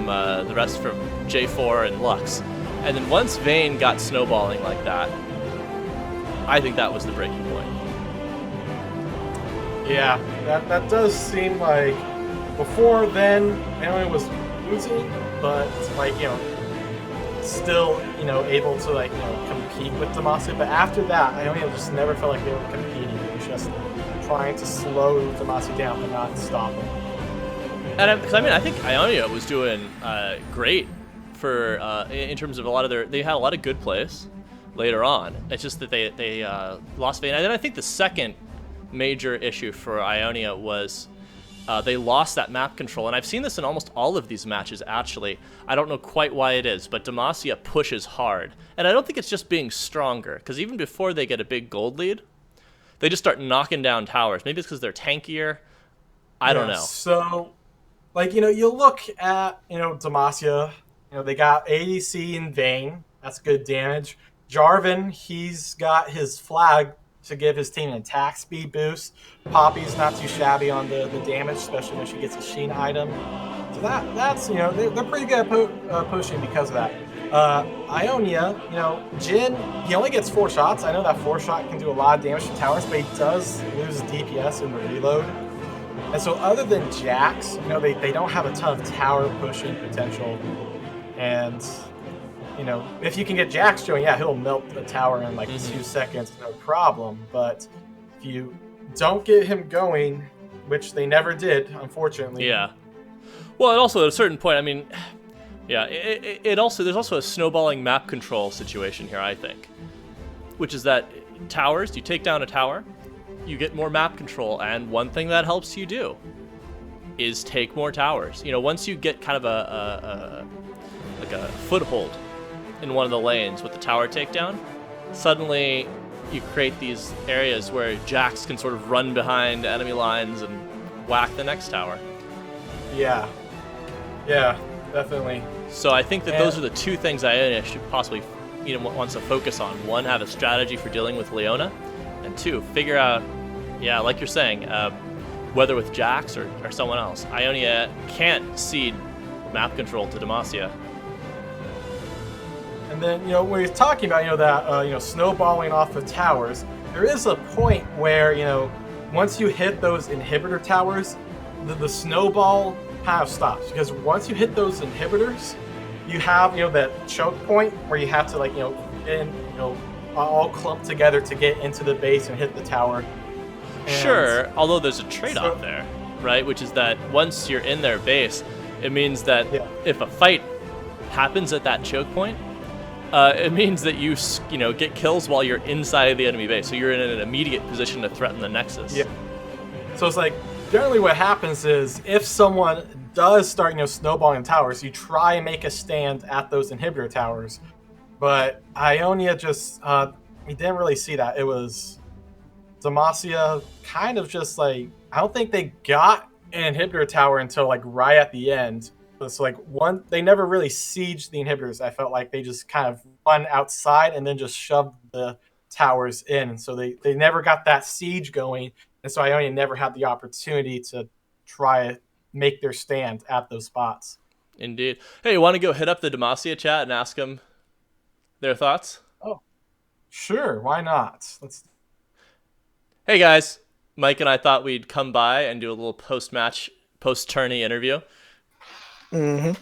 the rest from J4 and Lux. And then once Vayne got snowballing like that, I think that was the breaking point. Yeah, that does seem like before then Ionia was losing, but still, able to compete with Demacia. But after that, Ionia just never felt like they were competing. It was just trying to slow Demacia down but not stop him. And because I think Ionia was doing great for in terms of a lot of they had a lot of good plays later on. It's just that they lost Vayne. And then I think the second major issue for Ionia was they lost that map control. And I've seen this in almost all of these matches, actually. I don't know quite why it is, but Demacia pushes hard. And I don't think it's just being stronger, because even before they get a big gold lead, they just start knocking down towers. Maybe it's because they're tankier. I don't know. So, you look at, Demacia, they got ADC and Vayne. That's good damage. Jarvan, he's got his flag to give his team an attack speed boost. Poppy's not too shabby on the damage, especially when she gets a Sheen item. So that's they're pretty good at pushing because of that. Ionia, Jhin, he only gets 4 shots. I know that 4 shot can do a lot of damage to towers, but he does lose DPS in the reload. And so other than Jax, they don't have a ton of tower pushing potential. And if you can get Jax going, he'll melt the tower in 2 seconds, no problem. But if you don't get him going, which they never did, unfortunately. Yeah. Well, and also at a certain point, it also there's also a snowballing map control situation here, I think, which is that towers, you take down a tower, you get more map control, and one thing that helps you do is take more towers. Once you get kind of a foothold in one of the lanes with the tower takedown, suddenly you create these areas where Jax can sort of run behind enemy lines and whack the next tower. Yeah, definitely. So I think that those are the 2 things Ionia should possibly wants to focus on. 1, have a strategy for dealing with Leona, and 2, figure out, like you're saying, whether with Jax or someone else. Ionia can't cede map control to Demacia. And then, when we're talking about, that, snowballing off of towers, there is a point where, once you hit those inhibitor towers, the snowball kind of stops. Because once you hit those inhibitors, you have, that choke point where you have to, all clump together to get into the base and hit the tower. And sure, although there's a trade-off there, right? Which is that once you're in their base, it means that if a fight happens at that choke point, it means that you get kills while you're inside the enemy base, so you're in an immediate position to threaten the Nexus. Yeah. So it's generally what happens is if someone does start snowballing towers, you try and make a stand at those inhibitor towers. But Ionia just we didn't really see that. It was Demacia kind of just I don't think they got an inhibitor tower until right at the end. So they never really sieged the inhibitors. I felt like they just kind of run outside and then just shoved the towers in. And so they never got that siege going. And so Ionia never had the opportunity to try to make their stand at those spots. Indeed. Hey, you want to go hit up the Demacia chat and ask them their thoughts? Oh, sure. Why not? Hey guys, Mike and I thought we'd come by and do a little post-match, post-tourney interview. Mm-hmm.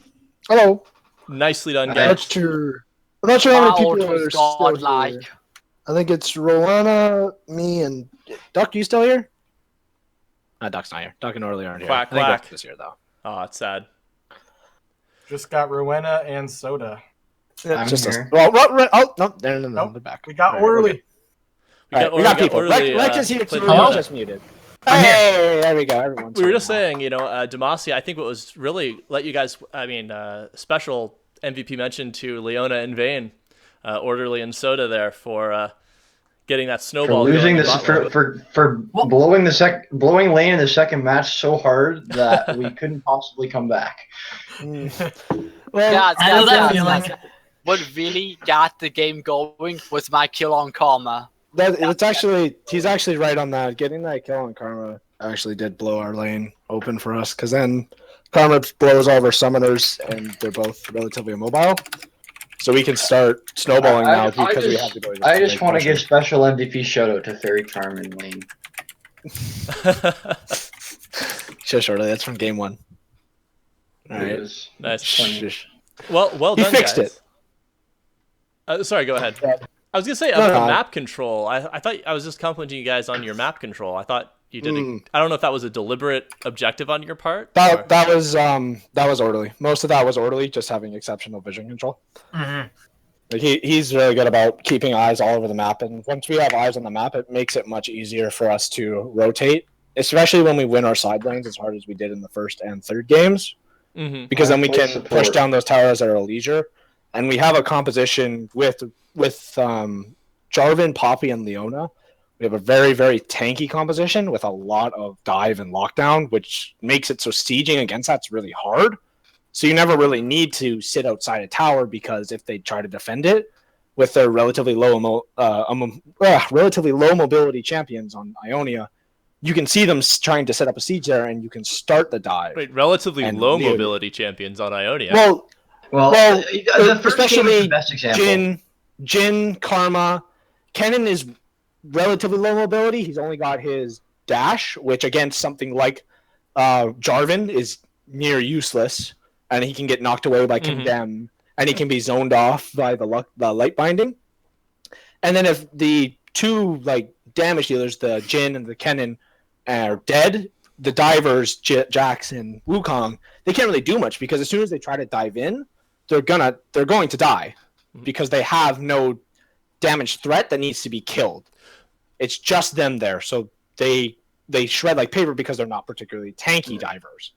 Hello. Nicely done, I'm guys. not sure how many people Wild are was still godlike. here. I think it's Rowana, me, and Duck. You still here? Duck's not here. Duck and Orly aren't here. Quack, I think quack. Duck is here though. Oh, it's sad. Just got Rowena and Soda. Yeah, I'm just here. Well, no, no, Nope. they're back. We got All right, we're Orly. good. All right, we got people. Orly, Rex is here played too. Leona. He's just muted. Hey, there we go. Everyone's We were just here now. saying, Demacia, I think what was really let you guys, special MVP mention to Leona and Vayne, Orderly and Soda there for getting that For snowball losing going in this, bot lane. for blowing lane in the second match so hard that we couldn't possibly come back. Well, I know that feeling. What really got the game going was my kill on Karma. he's actually right on that. Getting that kill on Karma actually did blow our lane open for us, because then Karma blows all of our summoners, and they're both relatively immobile. So we can start snowballing now because we have to go. I just want to give special MVP shout out to Fairy Charm in lane. Shush, Orly, that's from game 1. All It right. was Nice. Shush. Well He done, fixed guys. it. Sorry, go ahead. I was gonna say No, about no. map control. I thought I was just complimenting you guys on your map control. I thought you did. I don't know if that was a deliberate objective on your part. or- That was Orderly. Most of that was Orderly, just having exceptional vision control. Mhm. Like he's really good about keeping eyes all over the map, and once we have eyes on the map, it makes it much easier for us to rotate, especially when we win our side lanes as hard as we did in the first and third games, Mhm. because then we Full can support. push down those towers at our leisure, and we have a composition with Jarvan, Poppy, and Leona. We have a very, very tanky composition with a lot of dive and lockdown, which makes it so sieging against that's really hard. So you never really need to sit outside a tower, because if they try to defend it with their relatively low mobility champions on Ionia, you can see them trying to set up a siege there, and you can start the dive. Wait, relatively And low Leona. mobility champions on Ionia. Well, Well, the first game is especially the best example. Jin, Karma, Kennen is relatively low mobility. He's only got his dash, which against something like Jarvan is near useless, and he can get knocked away by Condemn, and he can be zoned off by the light binding. And then if the two damage dealers, the Jin and the Kennen, are dead, the divers, Jax and Wukong, they can't really do much, because as soon as they try to dive in, they're going to die, because they have no damage threat that needs to be killed. It's just them there, so they shred like paper because they're not particularly tanky divers.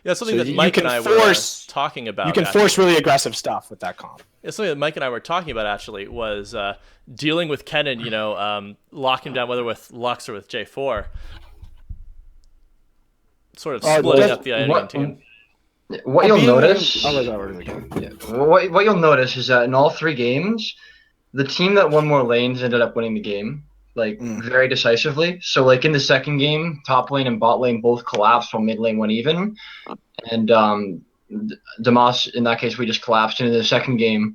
Yeah, something So that you Mike can and I force- were talking about. You can force really aggressive stuff with that comp. Yeah, something that Mike and I were talking about actually was dealing with Kennen. Lock him down whether with Lux or with J4. Sort of splitting up the Ionian team. What you'll notice, I'll let that word again. what you'll notice is that in all 3 games, the team that won more lanes ended up winning the game, very decisively. So, in the second game, top lane and bot lane both collapsed while mid lane went even, and Damas, in that case, we just collapsed. And in the second game,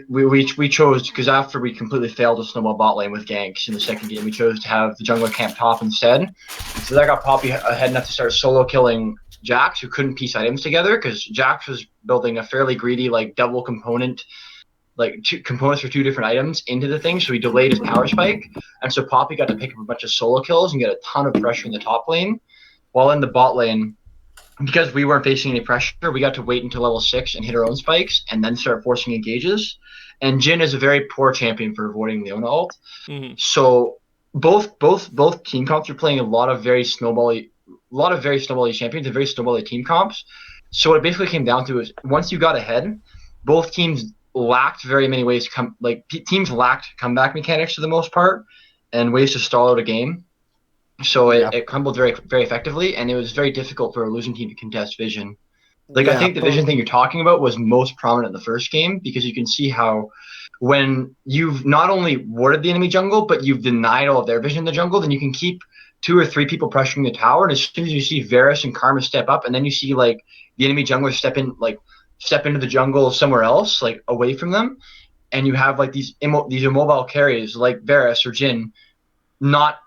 we chose, because after we completely failed to snowball bot lane with ganks in the second game, we chose to have the jungler camp top instead. So that got Poppy ahead enough to start solo killing Jax, who couldn't piece items together, because Jax was building a fairly greedy double component, two components for 2 different items into the thing, so he delayed his power spike, and so Poppy got to pick up a bunch of solo kills and get a ton of pressure in the top lane, while in the bot lane, because we weren't facing any pressure, we got to wait until level 6 and hit our own spikes, and then start forcing engages. And Jin is a very poor champion for avoiding Leona ult. Mm-hmm. So both team comps are playing a lot of very snowbally champions and very snowbally team comps. So what it basically came down to is, once you got ahead, both teams lacked very many ways to teams lacked comeback mechanics for the most part, and ways to stall out a game. So it crumbled very, very effectively, and it was very difficult for a losing team to contest vision. I think the vision thing you're talking about was most prominent in the first game, because you can see how when you've not only warded the enemy jungle, but you've denied all of their vision in the jungle, then you can keep 2 or 3 people pressuring the tower, and as soon as you see Varus and Karma step up, and then you see the enemy jungler step into the jungle somewhere else, away from them, and you have these immobile carries like Varus or Jin, not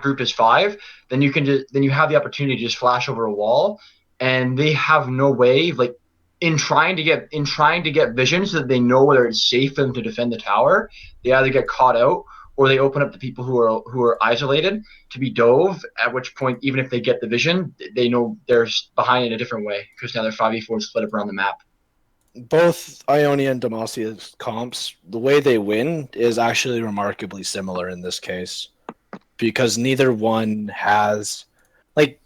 grouped as 5, then you have the opportunity to just flash over a wall and they have no way, like in trying to get vision so that they know whether it's safe for them to defend the tower, they either get caught out or they open up the people who are isolated to be dove, at which point even if they get the vision, they know they're behind in a different way because now they're 5v4 split up around the map. Both Ionia and Demasia's comps, the way they win is actually remarkably similar in this case, because neither one has, like,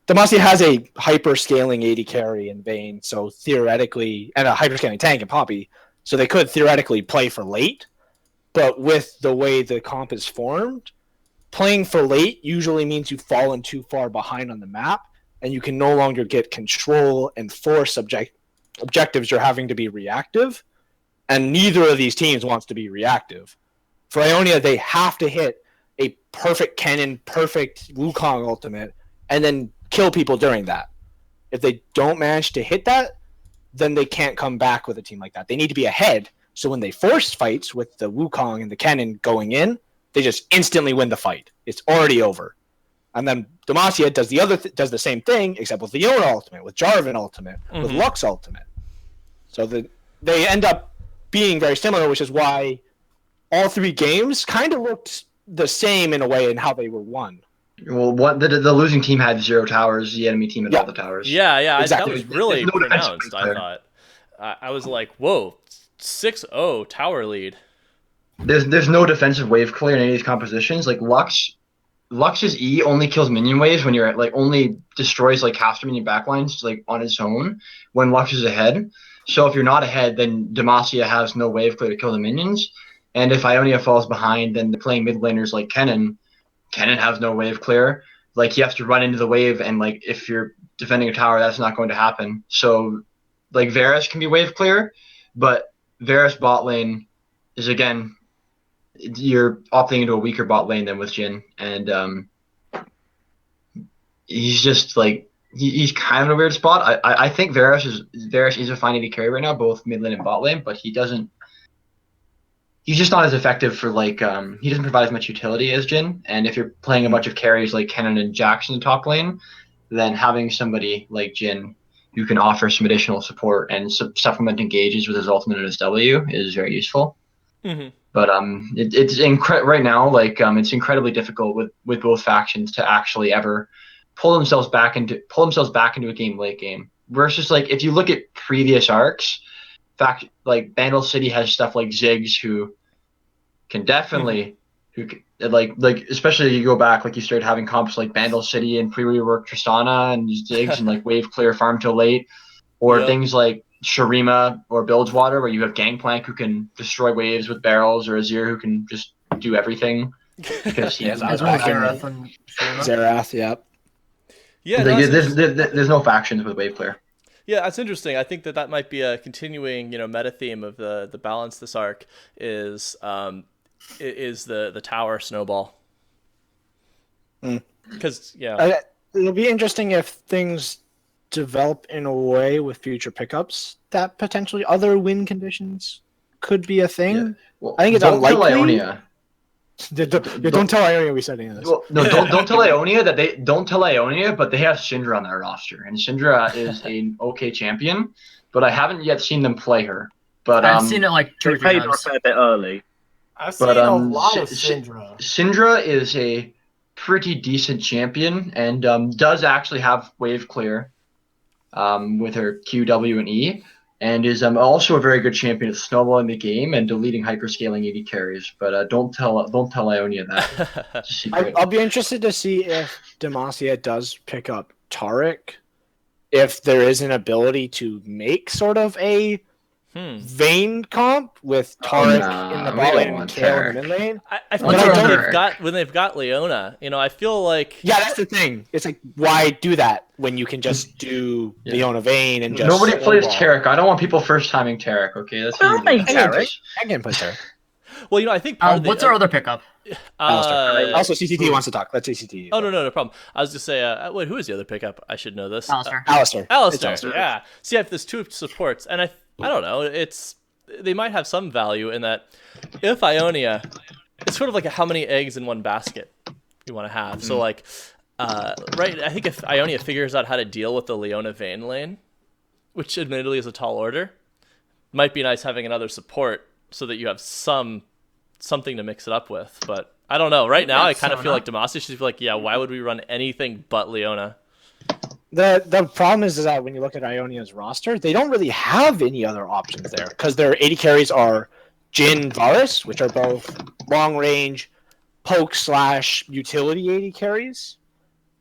Demacia has a hyper-scaling AD carry in Vayne, so theoretically, and a hyper-scaling tank in Poppy, so they could theoretically play for late, but with the way the comp is formed, playing for late usually means you've fallen too far behind on the map, and you can no longer get control and force objectives. You're having to be reactive, and neither of these teams wants to be reactive. For Ionia, they have to hit a perfect Kennen, perfect Wukong ultimate, and then kill people during that. If they don't manage to hit that, then they can't come back with a team like that. They need to be ahead, so when they force fights with the Wukong and the Kennen going in, they just instantly win the fight. It's already over. And then Demacia does does the same thing, except with Leona ultimate, with Jarvan ultimate, with Lux ultimate. So they end up being very similar, which is why all three games kind of looked the same in a way in how they were won. Well, the losing team had 0 towers. The enemy team had all the towers. Yeah, exactly. That was really There's no defensive pronounced. I thought. I was like, whoa, 6-0 tower lead. There's no defensive wave clear in any of these compositions. Like Lux's E only kills minion waves when you're at, like, only destroys like caster minion backlines like on its own when Lux is ahead. So if you're not ahead, then Demacia has no wave clear to kill the minions. And if Ionia falls behind, then they're playing mid laners like Kennen. Kennen has no wave clear. Like, he has to run into the wave, and like if you're defending a tower, that's not going to happen. So like Varus can be wave clear, but Varus bot lane is, again, you're opting into a weaker bot lane than with Jhin, and he's just like he's kind of in a weird spot. I think Varus is a fine AD carry right now, both mid lane and bot lane, but he's just not as effective for, like, he doesn't provide as much utility as Jhin. And if you're playing a bunch of carries like Kennen and Jackson in the top lane, then having somebody like Jhin who can offer some additional support and supplement engages with his ultimate and his W is very useful. Mm-hmm. But it's right now, like, it's incredibly difficult with both factions to actually ever pull themselves back into a game late game. Versus, like, if you look at previous arcs, like Bandle City has stuff like Ziggs who can definitely like especially you go back, like, you started having comps like Bandle City and pre-rework Tristana and Ziggs and like wave clear farm till late, or things like Shurima or Bilgewater where you have Gangplank who can destroy waves with barrels, or Azir who can just do everything because he has Xerath, yep. Yeah, there's no factions with wave clear. Yeah, that's interesting. I think that might be a continuing, meta theme of the balance this arc is the tower snowball. Because it'll be interesting if things develop in a way with future pickups that potentially other win conditions could be a thing. Yeah. Well, I think it's unlikely. Ionia. Don't tell Ionia we said any of this. Well, no, don't tell Ionia but they have Syndra on their roster, and Syndra is an okay champion, but I haven't yet seen them play her. But I've seen it like 2 or 3 times. A bit early. I've seen a lot of Syndra. Syndra is a pretty decent champion and does actually have wave clear with her Q, W, and E. And is also a very good champion at snowballing the game and deleting hyperscaling AD carries. But don't tell Ionia that. I'll be interested to see if Demacia does pick up Taric, if there is an ability to make sort of a Vayne comp with Taric in the bot lane and Kayle in the mid lane. I feel like when they've got Leona, I feel like that's the thing. It's like, why do that when you can just do Leona Vayne and just nobody plays Taric. I don't want people first timing Taric. Okay, that's Taric. I can play Taric. Well, I think what's our other pickup? Also, CCT wants to talk. Let's CCT. Oh, no problem. I was just say, wait, who is the other pickup? I should know this. Alistar. Alistar. Yeah. See, if there's 2 supports, and I don't know, they might have some value in that if Ionia, it's sort of like how many eggs in one basket you want to have. So, like, right, I think if Ionia figures out how to deal with the Leona Vayne lane, which admittedly is a tall order, might be nice having another support so that you have something to mix it up with. But I don't know. Right now, I kind of feel like Demacia should be like, yeah, why would we run anything but Leona? The problem is that when you look at Ionia's roster, they don't really have any other options there because their AD carries are Jhin, Varus, which are both long range poke / utility AD carries,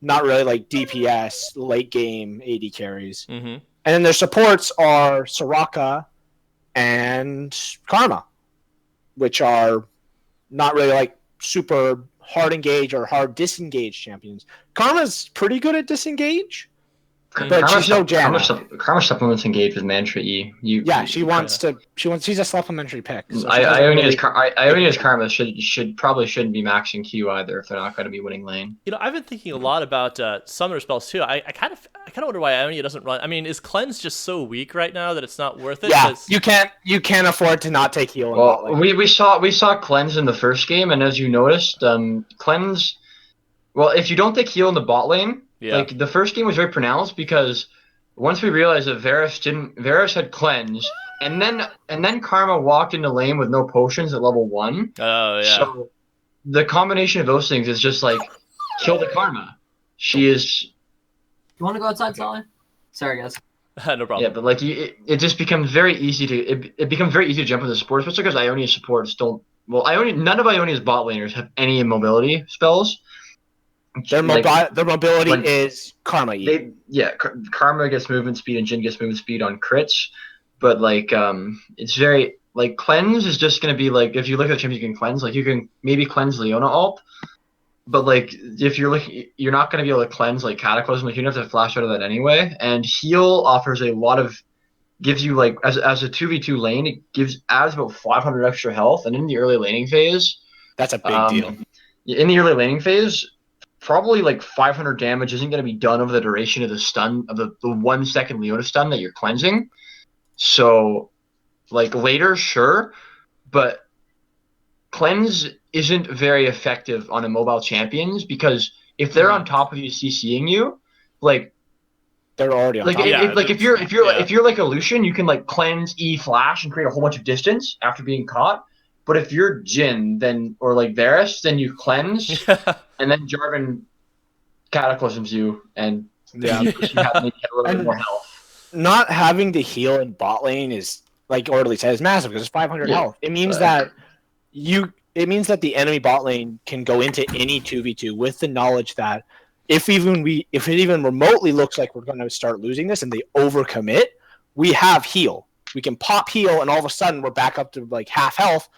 not really like DPS late game AD carries. Mm-hmm. And then their supports are Soraka and Karma, which are not really like super hard engage or hard disengage champions. Karma's pretty good at disengage. But she's no Janna. Karma supplements engage with Mantra E. She's a supplementary pick. So Ionia's Karma shouldn't be maxing Q either if they're not going to be winning lane. You know, I've been thinking a lot about summoner spells too. I kind of wonder why Ionia doesn't run. I mean, is Cleanse just so weak right now that it's not worth it? Yeah, you can't afford to not take heal. Well, we saw Cleanse in the first game, and as you noticed, Cleanse. Well, if you don't take heal in the bot lane. Yeah. Like the first game was very pronounced because once we realized that Varus had cleanse, and then Karma walked into lane with no potions at level 1. Oh yeah. So the combination of those things is just like kill the Karma. She is. You want to go outside, Solly? Sorry, guys. No problem. Yeah, but like it just becomes very easy to jump into support, especially because Ionia's supports don't. Well, none of Ionia's bot laners have any immobility spells. Their mobility is Karma. Karma gets movement speed and Jhin gets movement speed on crits, but like it's very like cleanse is just gonna be like if you look at the champions you can cleanse, like you can maybe cleanse Leona ult, but like if you're not gonna be able to cleanse like Cataclysm, like you don't have to flash out of that anyway. And heal offers gives you like as a 2v2 lane, it adds about 500 extra health, and in the early laning phase, that's a big deal. In the early laning phase. Probably like 500 damage isn't going to be done over the duration of the stun of the 1 second Leona stun that you're cleansing. So, like later, sure, but cleanse isn't very effective on immobile champions because if they're on top of you CCing you, like they're already on like top. If you're like a Lucian, you can like cleanse E flash and create a whole bunch of distance after being caught. But if you're Jhin, or like Varus, then you cleanse, and then Jarvan cataclysms you, and you have a little bit more health. Not having to heal in bot lane is, like Orderly said, is massive because it's 500 health. It means that the enemy bot lane can go into any 2v2 with the knowledge that if it even remotely looks like we're going to start losing this and they overcommit, we have heal. We can pop heal, and all of a sudden we're back up to like half health.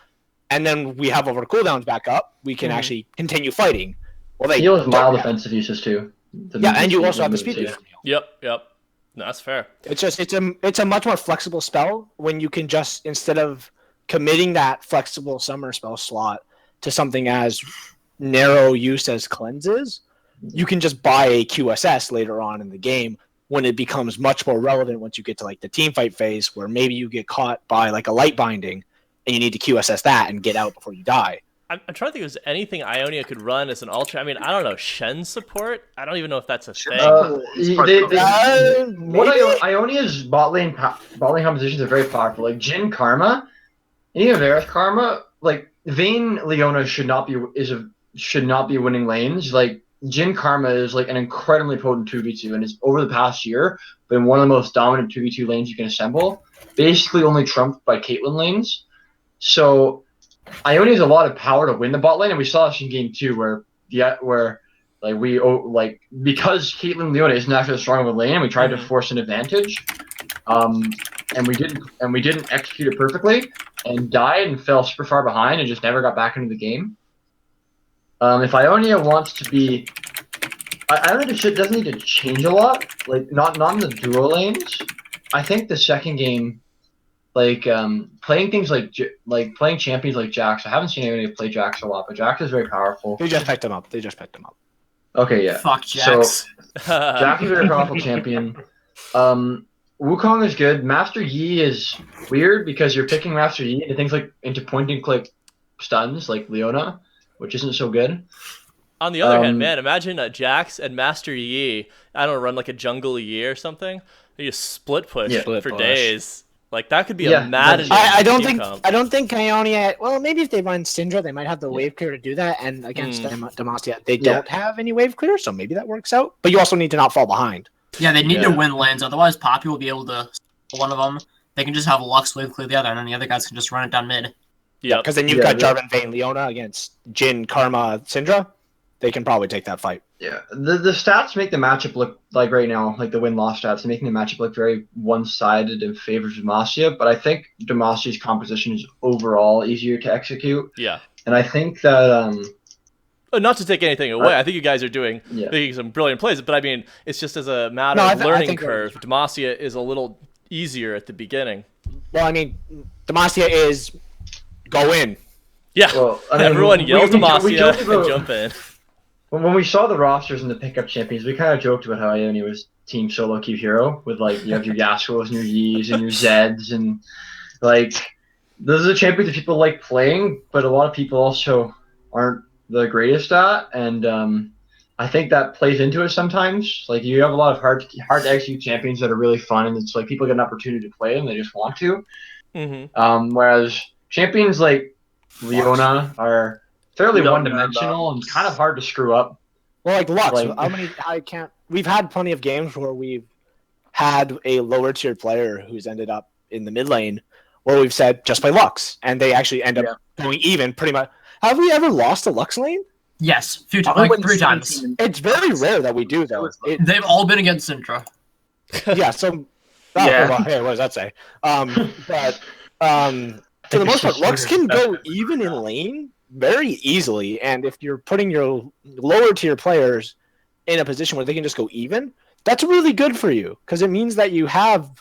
And then we have our cooldowns back up. We can actually continue fighting. Well, heal is mild defensive uses too. And you also have the speed boost from heal. Yep. No, that's fair. It's a much more flexible spell when you can just, instead of committing that flexible summer spell slot to something as narrow use as cleanses, you can just buy a QSS later on in the game when it becomes much more relevant once you get to like the team fight phase where maybe you get caught by like a light binding. And you need to QSS that and get out before you die. I'm trying to think if there's anything Ionia could run as an ultra. I mean, I don't know. Shen support? I don't even know if that's a thing. Ionia's bot lane compositions are very powerful. Like Jhin Karma, and even Varus Karma, like Vayne Leona should not be winning lanes. Like Jhin Karma is like an incredibly potent 2v2, and it's over the past year been one of the most dominant 2v2 lanes you can assemble. Basically only trumped by Caitlyn lanes. So Ionia has a lot of power to win the bot lane, and we saw this in game 2 where because Caitlyn Leona isn't actually strong of a lane, and we tried to force an advantage, and we didn't execute it perfectly, and died and fell super far behind and just never got back into the game. If Ionia wants to be, I don't think it doesn't need to change a lot. Like not in the duo lanes. I think the second game. Like playing things like playing champions like Jax. I haven't seen anybody play Jax a lot, but Jax is very powerful. They just picked him up. Okay, yeah. Fuck Jax. So Jax is a very powerful champion. Wukong is good. Master Yi is weird because you're picking Master Yi into things like into point and click stuns like Leona, which isn't so good. On the other hand, man, imagine Jax and Master Yi, I don't know, run like a jungle Yi or something. They just split push Split for push. days. Like that could be Yeah, a maddening I don't team think comp. I don't think Ionia. Well, maybe if they run Syndra, they might have the wave clear to do that. And against Demacia, they don't have any wave clear, so maybe that works out. But you also need to not fall behind. Yeah, they need to Yeah. win lanes, otherwise Poppy will be able to one of them. They can just have Lux wave clear the other, and then the other guys can just run it down mid. Yep. Because then you've got Jarvan, Vayne, Leona against Jhin, Karma, Syndra. They can probably take that fight. Yeah, the stats make the matchup look like right now, like the win-loss stats, are making the matchup look very one-sided in favor of Demacia. But I think Demacia's composition is overall easier to execute, Yeah. and I think that Not to take anything away, I think you guys are Yeah. making some brilliant plays. But I mean, it's just as a matter No, of learning think curve. Demacia is a little easier at the beginning. Well, I mean, Demacia is go in. Yeah. well, I mean, Everyone yells we Demacia joked and about- jump in. When we saw the rosters and the pickup champions, we kind of joked about how Ione was team solo queue hero with like you have your Yasuos and your Yis and your Zeds and like those are the champions that people like playing, but a lot of people also aren't the greatest at, and I think that plays into it sometimes. Like you have a lot of hard to execute champions that are really fun, and it's like people get an opportunity to play them, they just want to. Mm-hmm. Whereas champions like Leona are fairly We don't one-dimensional and kind of hard to screw up. Well, like Lux, Like- we've had plenty of games where we've had a lower tier player who's ended up in the mid lane where we've said just play Lux, and they actually end up going even pretty much. Have we ever lost a Lux lane? Yes, few times, Only like when 3 times. It's very rare that we do though. They've all been against Syndra. Yeah, so Yeah. well, hey, what does that say? But for the most part, Lux can go even in lane very easily, and if you're putting your lower tier players in a position where they can just go even, that's really good for you because it means that you have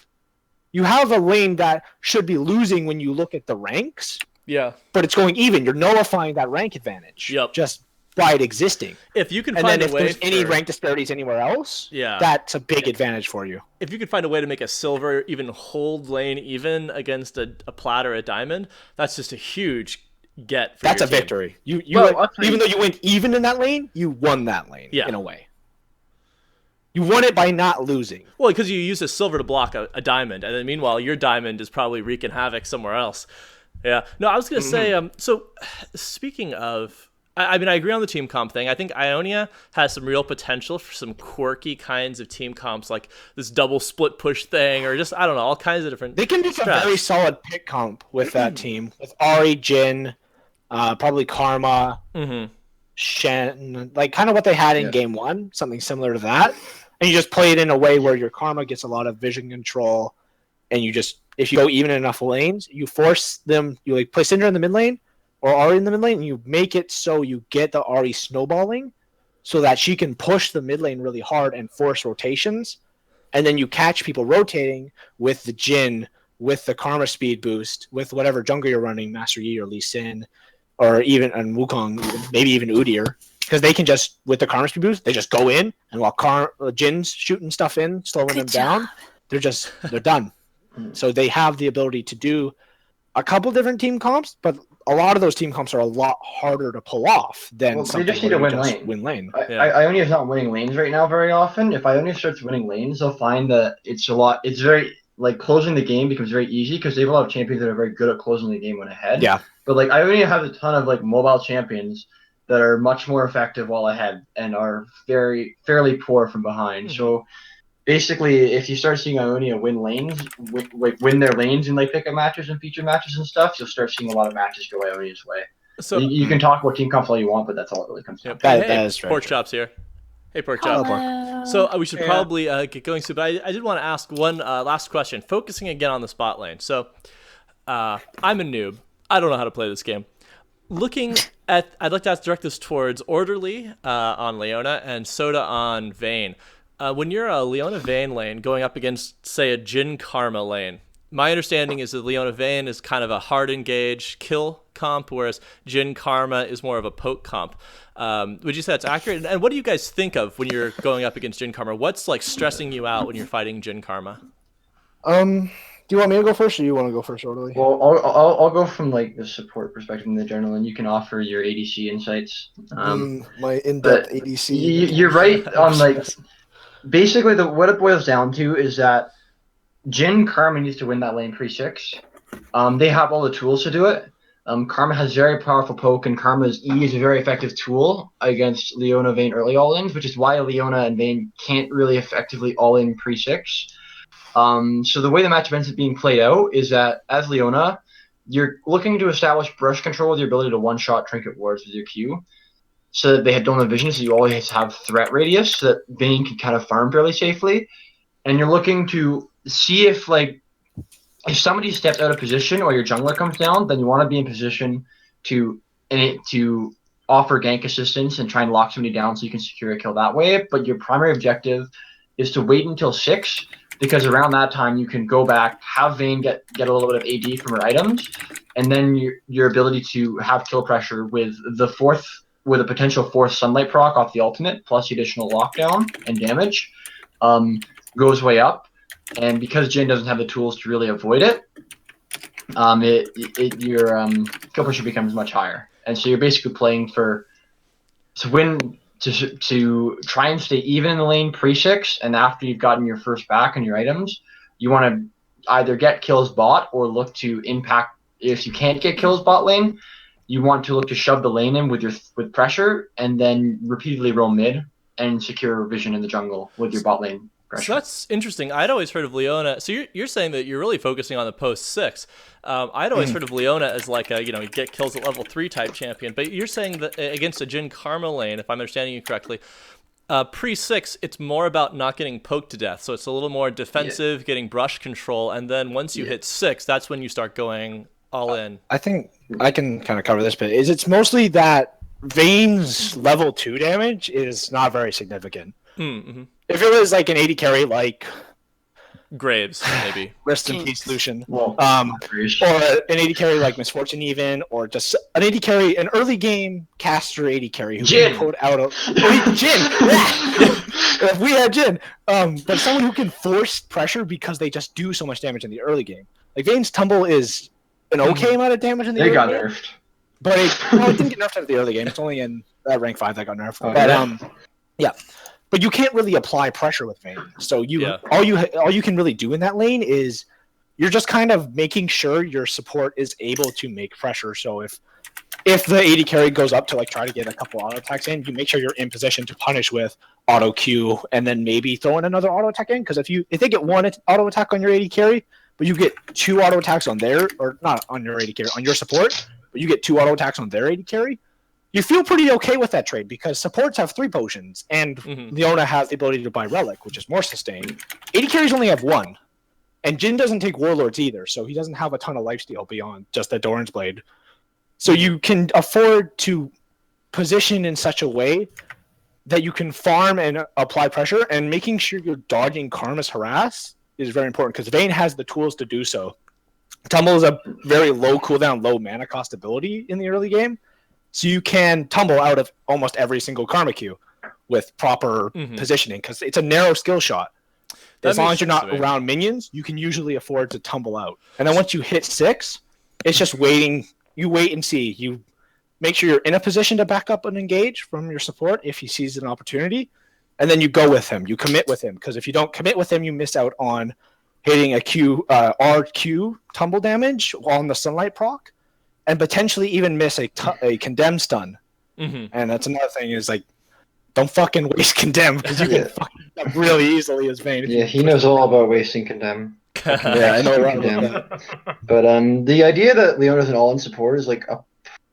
a lane that should be losing when you look at the ranks, Yeah. but it's going even. You're nullifying that rank advantage just by it existing. If you can And find then a if way there's any for- rank disparities anywhere else, Yeah. that's a big advantage for you. if you could find a way to make a silver even hold lane even against a plat or a diamond, that's just a huge get for That's your a team. victory. You Well, I'll tell even you- though you went even in that lane, you won that lane Yeah. in a way. You won it by not losing. Well, because you use a silver to block a diamond, and then meanwhile your diamond is probably wreaking havoc somewhere else. Yeah. No, I was gonna say. So, speaking of, I mean, I agree on the team comp thing. I think Ionia has some real potential for some quirky kinds of team comps, like this double split push thing, or just I don't know, all kinds of different. They can do some Strats. very solid pick comp with that team. With Ari, Jin, probably Karma, Mm-hmm. Shen, like kind of what they had in game one, something similar to that. And you just play it in a way where your Karma gets a lot of vision control, and you just, if you go even enough lanes, you force them, you like play Syndra in the mid lane or Ari in the mid lane, and you make it so you get the Ari snowballing so that she can push the mid lane really hard and force rotations. And then you catch people rotating with the Jin, with the Karma speed boost, with whatever jungle you're running, Master Yi or Lee Sin, or even and Wukong, maybe even Udyr, because they can just, with the Karma speed boost, they just go in, and while Jin's shooting stuff in, slowing them down, they're done. So they have the ability to do a couple different team comps, but a lot of those team comps are a lot harder to pull off than Well, they something just need where to you win just lane. win lane. Ionia is not winning lanes right now very often. If Ionia starts winning lanes, they'll find that it's very, like, closing the game becomes very easy because they have a lot of champions that are very good at closing the game when ahead. Yeah. But, like, Ionia has a ton of, like, mobile champions that are much more effective while ahead and are fairly poor from behind. So, basically, if you start seeing Ionia win lanes, win their lanes in, like, pickup matches and feature matches and stuff, you'll start seeing a lot of matches go Ionia's way. So You can talk about team comps all you want, but that's all it really comes down to. That hey, is very Pork true. Chops here. Hey, Pork Chop. Hello. So we should probably get going soon, but I did want to ask one last question, focusing again on the spot lane. So I'm a noob. I don't know how to play this game. I'd like to direct this towards Orderly on Leona and Soda on Vayne. When you're a Leona Vayne lane going up against, say, a Jhin Karma lane, my understanding is that Leona Vayne is kind of a hard engage kill comp, whereas Jhin Karma is more of a poke comp. Would you say that's accurate? And what do you guys think of when you're going up against Jhin Karma? What's like stressing you out when you're fighting Jhin Karma? Do you want me to go first, or do you want to go first, Orderly? Well, I'll go from like the support perspective in the general, and you can offer your ADC insights. My in-depth but ADC. you're right on like basically what it boils down to is that Jhin Karma needs to win that lane pre-6. They have all the tools to do it. Karma has very powerful poke, and Karma's E is a very effective tool against Leona Vayne early all-ins, which is why Leona and Vayne can't really effectively all-in pre-6. So the way the matchup ends up being played out is that as Leona, you're looking to establish brush control with your ability to one-shot trinket wards with your Q, so that they don't have vision, so you always have threat radius, so that Vayne can kind of farm fairly safely. And you're looking to see if somebody steps out of position or your jungler comes down, then you want to be in position to offer gank assistance and try and lock somebody down so you can secure a kill that way. But your primary objective is to wait until 6, because around that time you can go back, have Vayne get a little bit of AD from her items, and then your ability to have kill pressure with a potential 4th sunlight proc off the ultimate plus the additional lockdown and damage goes way up. And because Jhin doesn't have the tools to really avoid it, your kill pressure becomes much higher. And so you're basically playing to try and stay even in the lane pre-6, and after you've gotten your first back and your items, you want to either get kills bot or look to impact. If you can't get kills bot lane, you want to look to shove the lane in with pressure, and then repeatedly roll mid and secure vision in the jungle with your bot lane pressure. So that's interesting. I'd always heard of Leona. So you're saying that you're really focusing on the post 6. I'd always heard of Leona as like a get kills at level 3 type champion. But you're saying that against a Jhin Karma lane, if I'm understanding you correctly, pre-6 it's more about not getting poked to death. So it's a little more defensive, getting brush control, and then once you hit 6, that's when you start going all in. I think I can kind of cover this bit. It's mostly that Vayne's level 2 damage is not very significant. Mm-hmm. If it was like an 80 carry like Graves, maybe. Rest in peace, Lucian. Well, or an 80 carry like Misfortune even, or just an 80 carry, an early game caster 80 carry who can put out a Jhin. If we had Jhin, but someone who can force pressure because they just do so much damage in the early game. Like Vayne's tumble is an okay amount of damage in the early game. They got nerfed. But it didn't get nerfed at the early game. It's only in rank 5 that got nerfed. But yeah. But you can't really apply pressure with Vayne. So all you can really do in that lane is you're just kind of making sure your support is able to make pressure. So if the 80 carry goes up to like try to get a couple auto attacks in, you make sure you're in position to punish with auto Q and then maybe throw in another auto attack in. Because if they get one auto attack on your 80 carry, but you get 2 auto attacks on not on your 80 carry, on your support, but you get 2 auto attacks on their 80 carry, you feel pretty okay with that trade because supports have 3 potions, and Leona has the ability to buy Relic, which is more sustained. 80 carries only have 1, and Jhin doesn't take Warlords either, so he doesn't have a ton of lifesteal beyond just the Doran's Blade. So you can afford to position in such a way that you can farm and apply pressure, and making sure you're dodging Karma's harass is very important because Vayne has the tools to do so. Tumble is a very low cooldown, low mana cost ability in the early game. So you can tumble out of almost every single Karma Q with proper positioning because it's a narrow skill shot. As long as you're not around minions, you can usually afford to tumble out. And then once you hit 6, it's just waiting. You wait and see. You make sure you're in a position to back up and engage from your support if he sees an opportunity. And then you go with him. You commit with him. Because if you don't commit with him, you miss out on hitting a RQ tumble damage on the sunlight proc. And potentially even miss a condemn stun. And that's another thing is like, don't fucking waste condemn because you can fuck up really easily as Vayne. Yeah, he knows all about wasting condemn. Yeah, I know condemn. But the idea that Leona's an all-in support is like a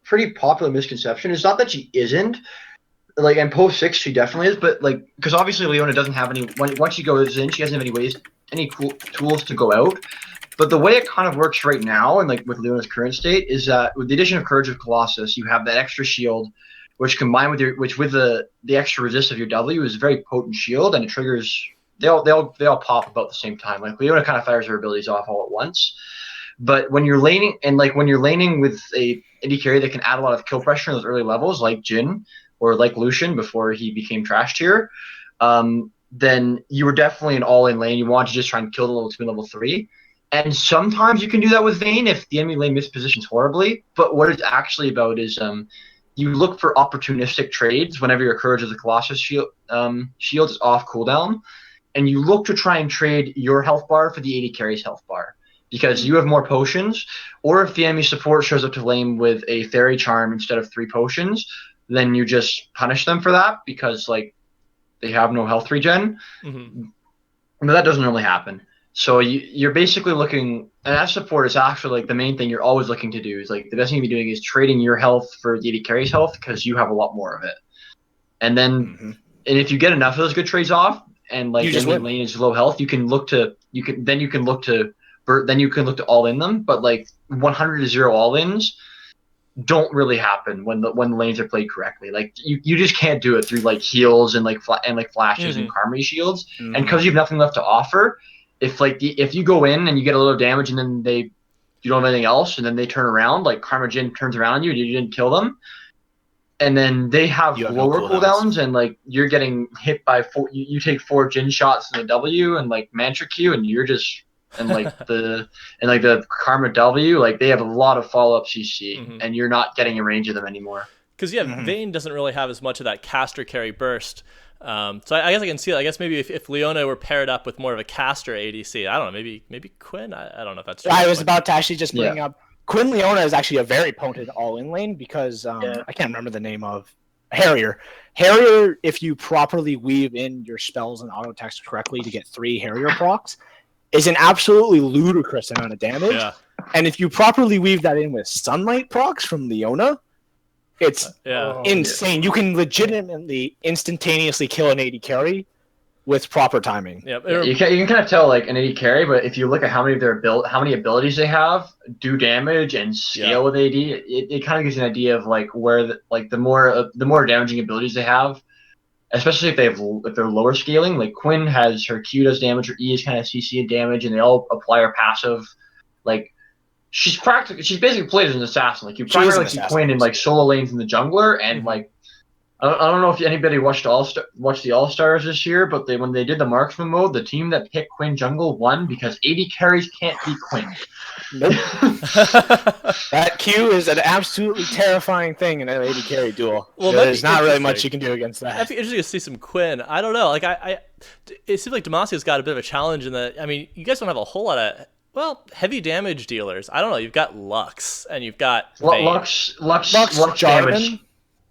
pretty popular misconception. It's not that she isn't. Like, and post 6 she definitely is, but like, because obviously Leona doesn't have any. Once she goes in, she doesn't have any cool tools to go out. But the way it kind of works right now, and like with Leona's current state, is that with the addition of Courage of Colossus, you have that extra shield, which combined with the extra resist of your W is a very potent shield, and it triggers. They all pop about the same time. Like Leona kind of fires her abilities off all at once. But when you're laning with a indie carry that can add a lot of kill pressure in those early levels, like Jhin or like Lucian before he became trash tier, then you were definitely an all-in lane. You want to just try and kill the level 2 and level 3. And sometimes you can do that with Vayne if the enemy lane mispositions horribly. But what it's actually about is you look for opportunistic trades whenever your Courage of the Colossus shield is off cooldown, and you look to try and trade your health bar for the AD carry's health bar because you have more potions, or if the enemy support shows up to lane with a fairy charm instead of 3 potions, then you just punish them for that because like they have no health regen. Mm-hmm. But that doesn't really happen. So you're basically looking, and as support is actually like the main thing you're always looking to do is like the best thing to be doing is trading your health for the AD carry's health because you have a lot more of it. And then, and if you get enough of those good trades off, and like the lane is low health, you can look to all in them. But like 100-0 all ins don't really happen when the lanes are played correctly. Like you just can't do it through like heals and like flashes and karma shields, and because you have nothing left to offer. If you go in and you get a little damage and then you don't have anything else and then they turn around, like Karma Jin turns around on you and you didn't kill them, and then they have lower cooldowns and like you're getting hit by 4, you take 4 Jin shots in the W and like Mantra Q and you're just and the Karma W, like they have a lot of follow up CC and you're not getting a range of them anymore. Because Vayne doesn't really have as much of that caster carry burst. So I guess I can see it. I guess maybe if Leona were paired up with more of a caster ADC, I don't know, maybe Quinn. I don't know if that's true. I was about to actually just bring up Quinn Leona is actually a very potent all-in lane because I can't remember the name of Harrier. Harrier, if you properly weave in your spells and auto text correctly to get 3 Harrier procs, is an absolutely ludicrous amount of damage. Yeah. And if you properly weave that in with Sunlight procs from Leona, it's insane. You can legitimately instantaneously kill an AD carry with proper timing. Yep. You can kind of tell like an AD carry, but if you look at how many abilities they have, do damage and scale with AD, it kind of gives you an idea of like where the more damaging abilities they have, especially if they're lower scaling. Like Quinn has her Q does damage, her E is kind of CC and damage, and they all apply her passive. Like she's basically played as an assassin. Like you primarily see Quinn in like solo lanes in the jungler, and like I don't know if anybody watched the All Stars this year, but when they did the marksman mode, the team that picked Quinn jungle won because AD carries can't beat Quinn. Nope. That Q is an absolutely terrifying thing in an AD carry duel. Well, there's not really much you can do against that. That'd be interesting to see some Quinn. I don't know. Like it seems like Demasia's got a bit of a challenge in that. I mean, you guys don't have a whole lot of heavy damage dealers. I don't know. You've got Lux and you've got Lux damage.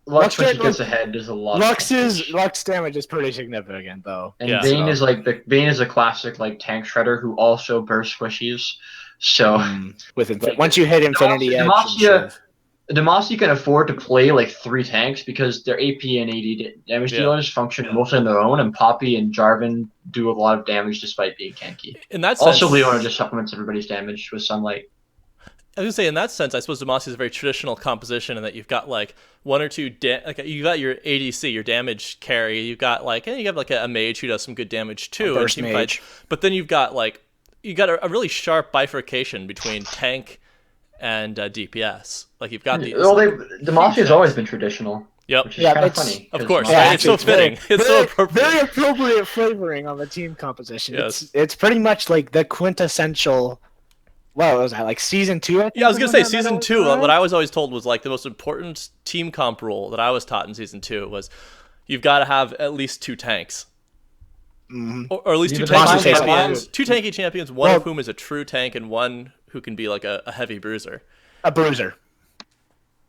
Lux when she gets ahead does a lot. Lux damage is pretty significant though. And Vayne is a classic like tank shredder who also bursts squishies. So once you hit Infinity Edge, Demacia can afford to play like 3 tanks because their AP and AD damage dealers function mostly on their own, and Poppy and Jarvan do a lot of damage despite being tanky. In that sense, also Leona just supplements everybody's damage with Sunlight. I was gonna say, in that sense, I suppose Demacia is a very traditional composition in that you've got like 1 or 2 you got your ADC, your damage carry. You've got you have like a mage who does some good damage too in team fights. But then you've got a really sharp bifurcation between tank and DPS. Like you've got Demacia's always been traditional. Yep. Which is kind of funny. Of course, it's so fitting. It's so appropriate. Very appropriate flavoring on the team composition. Yes. It's pretty much like the quintessential. What was that, like season 2? I was gonna say season 2. What I was always told was like the most important team comp rule that I was taught in season 2 was you've got to have at least 2 tanks, or at least 2 tanky champions. 2 tanky champions, one of whom is a true tank, and one who can be like a heavy bruiser. A bruiser.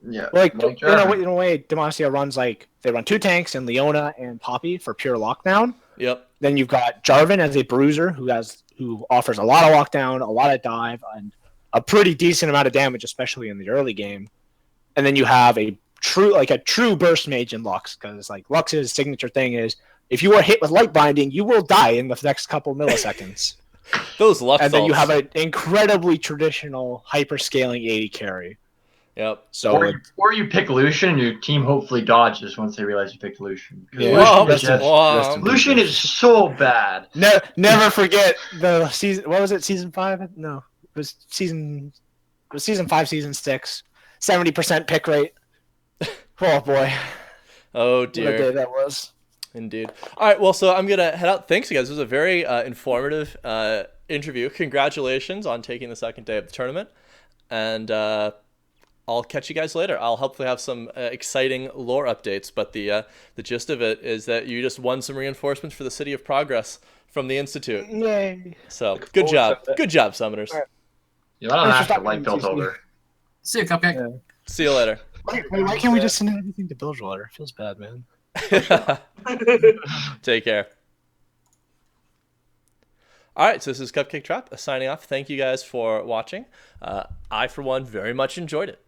Yeah. Like in a way, Demacia runs they run 2 tanks and Leona and Poppy for pure lockdown. Yep. Then you've got Jarvan as a bruiser who offers a lot of lockdown, a lot of dive, and a pretty decent amount of damage, especially in the early game. And then you have a true burst mage in Lux, because Lux's signature thing is if you are hit with light binding, you will die in the next couple milliseconds. Those Lux and then you have an incredibly traditional hyper-scaling AD carry. Yep. So or you pick Lucian and your team hopefully dodges once they realize you picked Lucian. Lucian is so bad. Never forget the season. What was it? Season 5? No, it was season 5, season 6. 70% pick rate. Oh boy. Oh dear. What a day that was. Indeed. All right. Well, so I'm gonna head out. Thanks, you guys. This was a very informative interview. Congratulations on taking the second day of the tournament. And I'll catch you guys later. I'll hopefully have some exciting lore updates. But the gist of it is that you just won some reinforcements for the City of Progress from the Institute. Yay. So good job. Good job, Summoners. Right. Yeah, I don't have to like built over. See you, Cupcake. Yeah. See you later. Why can't we just send everything to Bilgewater? It feels bad, man. Take care. All right, so this is Cupcake Trap signing off. Thank you guys for watching. I, for one, very much enjoyed it.